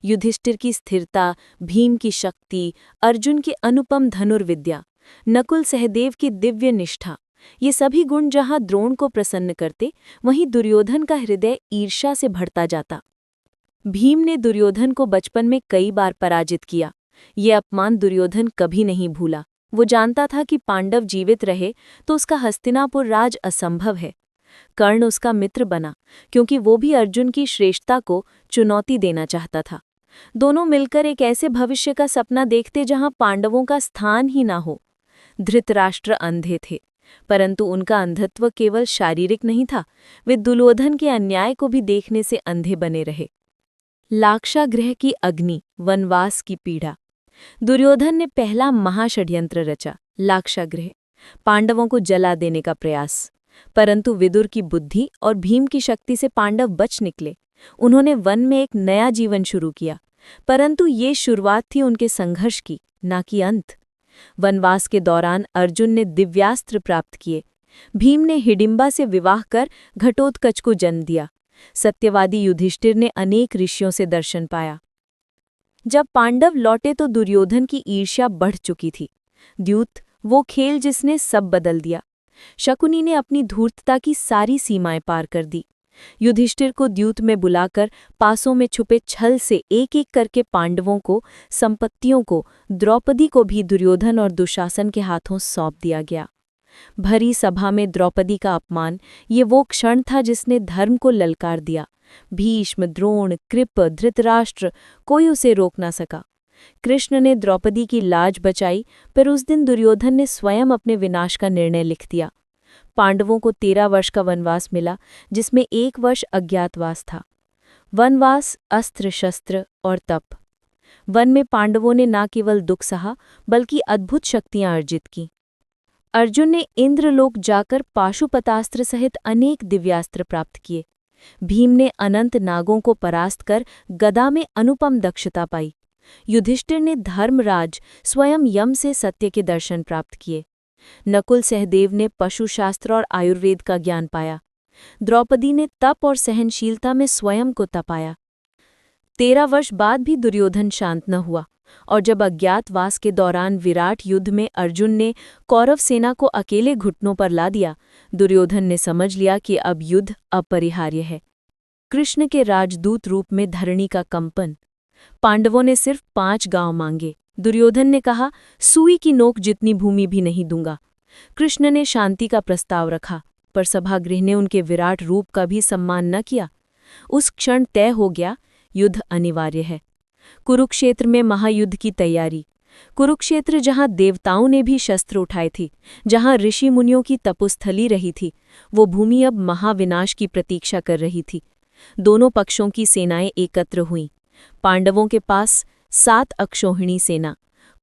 युधिष्ठिर की स्थिरता, भीम की शक्ति, अर्जुन की अनुपम धनुर्विद्या, नकुल सहदेव की दिव्य निष्ठा, ये सभी गुण जहां द्रोण को प्रसन्न करते, वहीं दुर्योधन का हृदय ईर्ष्या से भरता जाता। भीम ने दुर्योधन को बचपन में कई बार पराजित किया। ये अपमान दुर्योधन कभी नहीं भूला। वो जानता था कि पांडव जीवित रहे तो उसका हस्तिनापुर राज असंभव है। कर्ण उसका मित्र बना, क्योंकि वो भी अर्जुन की श्रेष्ठता को चुनौती देना चाहता था। दोनों मिलकर एक ऐसे भविष्य का सपना देखते जहां पांडवों का स्थान ही ना हो। धृतराष्ट्र अंधे थे, परंतु उनका अंधत्व केवल शारीरिक नहीं था, वे दुर्योधन के अन्याय को भी देखने से अंधे बने रहे। लाक्षागृह की अग्नि, वनवास की पीड़ा। दुर्योधन ने पहला महाषड्यंत्र रचा, लाक्षागृह, पांडवों को जला देने का प्रयास। परंतु विदुर की बुद्धि और भीम की शक्ति से पांडव बच निकले। उन्होंने वन में एक नया जीवन शुरू किया, परंतु ये शुरुआत थी उनके संघर्ष की, ना कि अंत। वनवास के दौरान अर्जुन ने दिव्यास्त्र प्राप्त किए। भीम ने हिडिंबा से विवाह कर घटोत्कच को जन्म दिया। सत्यवादी युधिष्ठिर ने अनेक ऋषियों से दर्शन पाया। जब पांडव लौटे तो दुर्योधन की ईर्ष्या बढ़ चुकी थी। द्यूत, वो खेल जिसने सब बदल दिया। शकुनी ने अपनी धूर्तता की सारी सीमाएं पार कर दी। युधिष्ठिर को द्यूत में बुलाकर पासों में छुपे छल से एक एक करके पांडवों को, संपत्तियों को, द्रौपदी को भी दुर्योधन और दुशासन के हाथों सौंप दिया गया। भरी सभा में द्रौपदी का अपमान, ये वो क्षण था जिसने धर्म को ललकार दिया। भीष्म, द्रोण, कृप, धृतराष्ट्र, कोई उसे रोक ना सका। कृष्ण ने द्रौपदी की लाज बचाई, पर उस दिन दुर्योधन ने स्वयं अपने विनाश का निर्णय लिख दिया। पांडवों को 13 वर्ष का वनवास मिला, जिसमें 1 वर्ष अज्ञातवास था। वनवास, अस्त्र शस्त्र और तप। वन में पांडवों ने न केवल दुख सहा, बल्कि अद्भुत शक्तियां अर्जित की। अर्जुन ने इंद्रलोक जाकर पाशुपतास्त्र सहित अनेक दिव्यास्त्र प्राप्त किए। भीम ने अनंत नागों को परास्त कर गदा में अनुपम दक्षता पाई। युधिष्ठिर ने धर्मराज स्वयं यम से सत्य के दर्शन प्राप्त किए। नकुल सहदेव ने पशुशास्त्र और आयुर्वेद का ज्ञान पाया। द्रौपदी ने तप और सहनशीलता में स्वयं को तपाया। 13 वर्ष बाद भी दुर्योधन शांत न हुआ, और जब अज्ञातवास के दौरान विराट युद्ध में अर्जुन ने कौरव सेना को अकेले घुटनों पर ला दिया, दुर्योधन ने समझ लिया कि अब युद्ध अपरिहार्य है। कृष्ण के राजदूत रूप में धरणी का कंपन। पांडवों ने सिर्फ 5 गांव मांगे। दुर्योधन ने कहा, सुई की नोक जितनी भूमि भी नहीं दूंगा। कृष्ण ने शांति का प्रस्ताव रखा, पर सभागृह ने उनके विराट रूप का भी सम्मान न किया। उस क्षण तय हो गया, युद्ध अनिवार्य है। कुरुक्षेत्र में महायुद्ध की तैयारी। कुरुक्षेत्र जहां देवताओं ने भी शस्त्र उठाए थे, जहां ऋषि मुनियों की तपोस्थली रही थी, वो भूमि अब महाविनाश की प्रतीक्षा कर रही थी। दोनों पक्षों की सेनाएं एकत्र हुईं। पांडवों के पास 7 अक्षौहिणी सेना,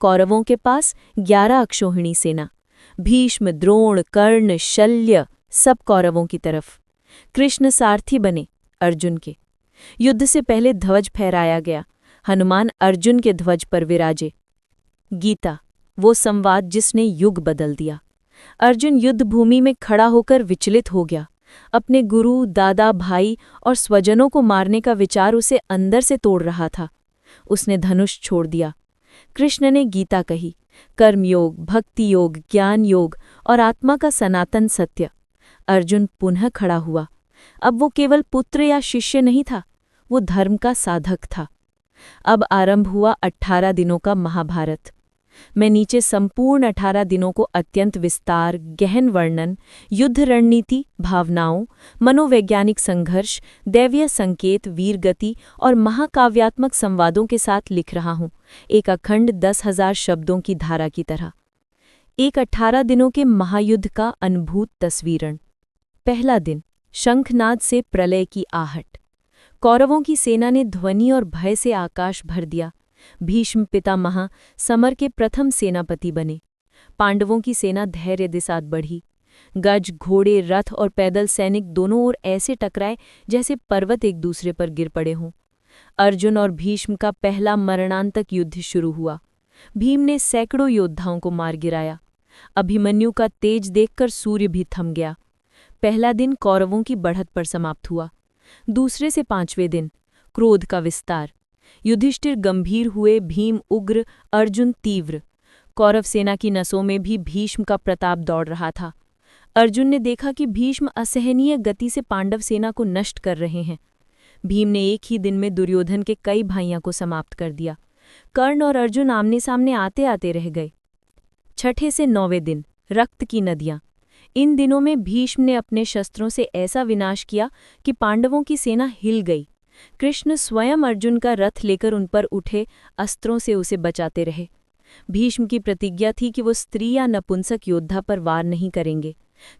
कौरवों के पास 11 अक्षौहिणी सेना। भीष्म, द्रोण, कर्ण, शल्य सब कौरवों की तरफ। कृष्ण सारथी बने अर्जुन के। युद्ध से पहले ध्वज फहराया गया। हनुमान अर्जुन के ध्वज पर विराजे। गीता, वो संवाद जिसने युग बदल दिया। अर्जुन युद्ध भूमि में खड़ा होकर विचलित हो गया। अपने गुरु, दादा, भाई और स्वजनों को मारने का विचार उसे अंदर से तोड़ रहा था। उसने धनुष छोड़ दिया। कृष्ण ने गीता कही, कर्मयोग, भक्ति योग, ज्ञान योग और आत्मा का सनातन सत्य। अर्जुन पुनः खड़ा हुआ। अब वो केवल पुत्र या शिष्य नहीं था, वो धर्म का साधक था। अब आरंभ हुआ 18 दिनों का महाभारत। मैं नीचे संपूर्ण 18 दिनों को अत्यंत विस्तार, गहन वर्णन, युद्ध रणनीति, भावनाओं, मनोवैज्ञानिक संघर्ष, दैवीय संकेत, वीरगति और महाकाव्यात्मक संवादों के साथ लिख रहा हूं, एक अखंड 10,000 शब्दों की धारा की तरह। एक 18 दिनों के महायुद्ध का अनुभूत तस्वीरण। पहला दिन, शंखनाद से प्रलय की आहट। कौरवों की सेना ने ध्वनि और भय से आकाश भर दिया। भीष्म पितामह समर के प्रथम सेनापति बने। पांडवों की सेना धैर्य के साथ बढ़ी। गज, घोड़े, रथ और पैदल सैनिक दोनों ओर ऐसे टकराए जैसे पर्वत एक दूसरे पर गिर पड़े हों। अर्जुन और भीष्म का पहला मरणांतक युद्ध शुरू हुआ। भीम ने सैकड़ों योद्धाओं को मार गिराया। अभिमन्यु का तेज देखकर सूर्य भी थम गया। पहला दिन कौरवों की बढ़त पर समाप्त हुआ। दूसरे से 5वें दिन, क्रोध का विस्तार। युधिष्ठिर गंभीर हुए, भीम उग्र, अर्जुन तीव्र। कौरव सेना की नसों में भी भीष्म का प्रताप दौड़ रहा था। अर्जुन ने देखा कि भीष्म असहनीय गति से पांडव सेना को नष्ट कर रहे हैं। भीम ने एक ही दिन में दुर्योधन के कई भाइयों को समाप्त कर दिया। कर्ण और अर्जुन आमने सामने आते आते रह गए। 6ठे से 9वें दिन, रक्त की नदियां। इन दिनों में भीष्म ने अपने शस्त्रों से ऐसा विनाश किया कि पांडवों की सेना हिल गई। कृष्ण स्वयं अर्जुन का रथ लेकर उन पर उठे, अस्त्रों से उसे बचाते रहे। भीष्म की प्रतिज्ञा थी कि वो स्त्री या नपुंसक योद्धा पर वार नहीं करेंगे।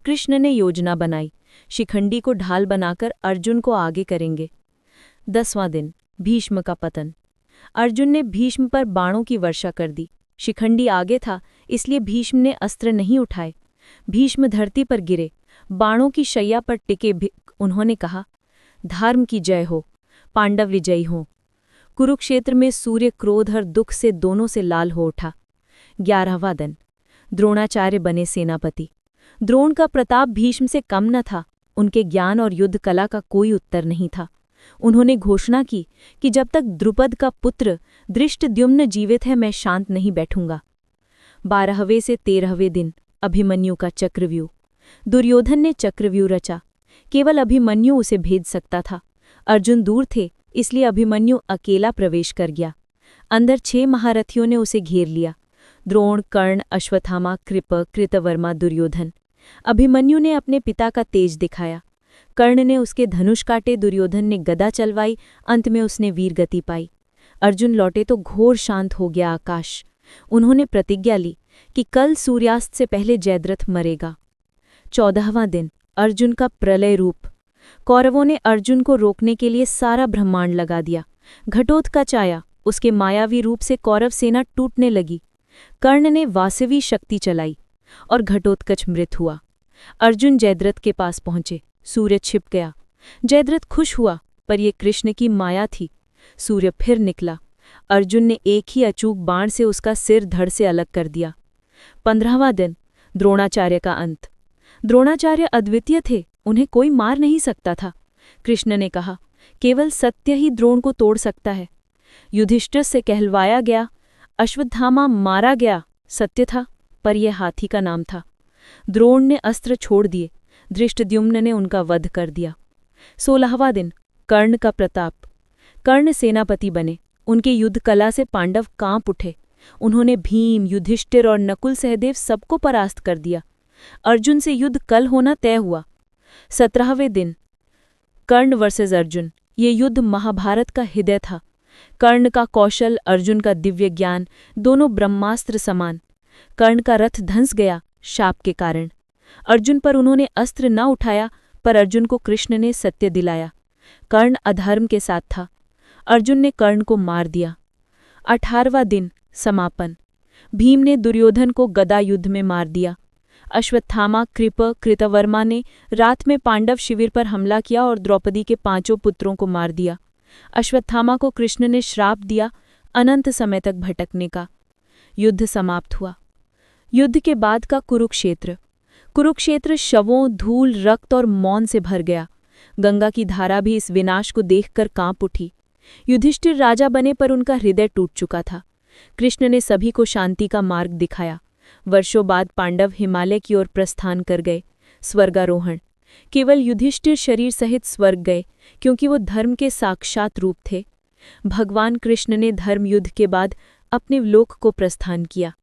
कृष्ण ने योजना बनाई, शिखंडी को ढाल बनाकर अर्जुन को आगे करेंगे। 10वां दिन, भीष्म का पतन। अर्जुन ने भीष्म पर बाणों की वर्षा कर दी। शिखंडी आगे था, इसलिए भीष्म ने अस्त्र नहीं उठाए। भीष्म धरती पर गिरे, बाणों की शैया पर टिके। उन्होंने कहा, धर्म की जय हो, पांडव विजयी हों। कुरुक्षेत्र में सूर्य क्रोध और दुख से दोनों से लाल हो उठा। 11वां दिन, द्रोणाचार्य बने सेनापति। द्रोण का प्रताप भीष्म से कम न था। उनके ज्ञान और युद्ध कला का कोई उत्तर नहीं था। उन्होंने घोषणा की कि जब तक द्रुपद का पुत्र धृष्टद्युम्न जीवित है, मैं शांत नहीं बैठूंगा। 12वें से 13वें दिन, अभिमन्यु का चक्रव्यूह। दुर्योधन ने चक्रव्यूह रचा। केवल अभिमन्यु उसे भेद सकता था। अर्जुन दूर थे, इसलिए अभिमन्यु अकेला प्रवेश कर गया। अंदर 6 महारथियों ने उसे घेर लिया। द्रोण, कर्ण, अश्वत्थामा, कृप, कृतवर्मा, दुर्योधन। अभिमन्यु ने अपने पिता का तेज दिखाया। कर्ण ने उसके धनुष काटे, दुर्योधन ने गदा चलवाई, अंत में उसने वीरगति पाई। अर्जुन लौटे तो घोर शांत हो गया आकाश। उन्होंने प्रतिज्ञा ली कि कल सूर्यास्त से पहले जयद्रथ मरेगा। 14वां दिन, अर्जुन का प्रलय रूप। कौरवों ने अर्जुन को रोकने के लिए सारा ब्रह्मांड लगा दिया। घटोत्कच आया, उसके मायावी रूप से कौरव सेना टूटने लगी। कर्ण ने वासवी शक्ति चलाई और घटोत्कच मृत हुआ। अर्जुन जयद्रथ के पास पहुंचे, सूर्य छिप गया। जयद्रथ खुश हुआ, पर यह कृष्ण की माया थी। सूर्य फिर निकला। अर्जुन ने एक ही अचूक बाण से उसका सिर धड़ से अलग कर दिया। 15वां दिन, द्रोणाचार्य का अंत। द्रोणाचार्य अद्वितीय थे, उन्हें कोई मार नहीं सकता था। कृष्ण ने कहा, केवल सत्य ही द्रोण को तोड़ सकता है। युधिष्ठिर से कहलवाया गया, अश्वत्थामा मारा गया, सत्य था, पर यह हाथी का नाम था। द्रोण ने अस्त्र छोड़ दिए, धृष्टद्युम्न ने उनका वध कर दिया। 16वां दिन, कर्ण का प्रताप। कर्ण सेनापति बने, उनके युद्ध कला से पांडव कांप उठे। उन्होंने भीम, युधिष्ठिर और नकुल सहदेव सबको परास्त कर दिया। अर्जुन से युद्ध कल होना तय हुआ। 17वें दिन, कर्ण वर्सेस अर्जुन। ये युद्ध महाभारत का हृदय था। कर्ण का कौशल, अर्जुन का दिव्य ज्ञान, दोनों ब्रह्मास्त्र समान। कर्ण का रथ धंस गया शाप के कारण। अर्जुन पर उन्होंने अस्त्र न उठाया, पर अर्जुन को कृष्ण ने सत्य दिलाया। कर्ण अधर्म के साथ था, अर्जुन ने कर्ण को मार दिया। 18वां दिन, समापन। भीम ने दुर्योधन को गदा युद्ध में मार दिया। अश्वत्थामा, कृप, कृतवर्मा ने रात में पांडव शिविर पर हमला किया और द्रौपदी के 5 पुत्रों को मार दिया। अश्वत्थामा को कृष्ण ने श्राप दिया अनंत समय तक भटकने का। युद्ध समाप्त हुआ। युद्ध के बाद का कुरुक्षेत्र। कुरुक्षेत्र शवों, धूल, रक्त और मौन से भर गया। गंगा की धारा भी इस विनाश को देखकर कांप उठी। युधिष्ठिर राजा बने, पर उनका हृदय टूट चुका था। कृष्ण ने सभी को शांति का मार्ग दिखाया। वर्षों बाद पांडव हिमालय की ओर प्रस्थान कर गए, स्वर्गारोहण। केवल युधिष्ठिर शरीर सहित स्वर्ग गए, क्योंकि वो धर्म के साक्षात रूप थे। भगवान कृष्ण ने धर्म युद्ध के बाद अपने लोक को प्रस्थान किया।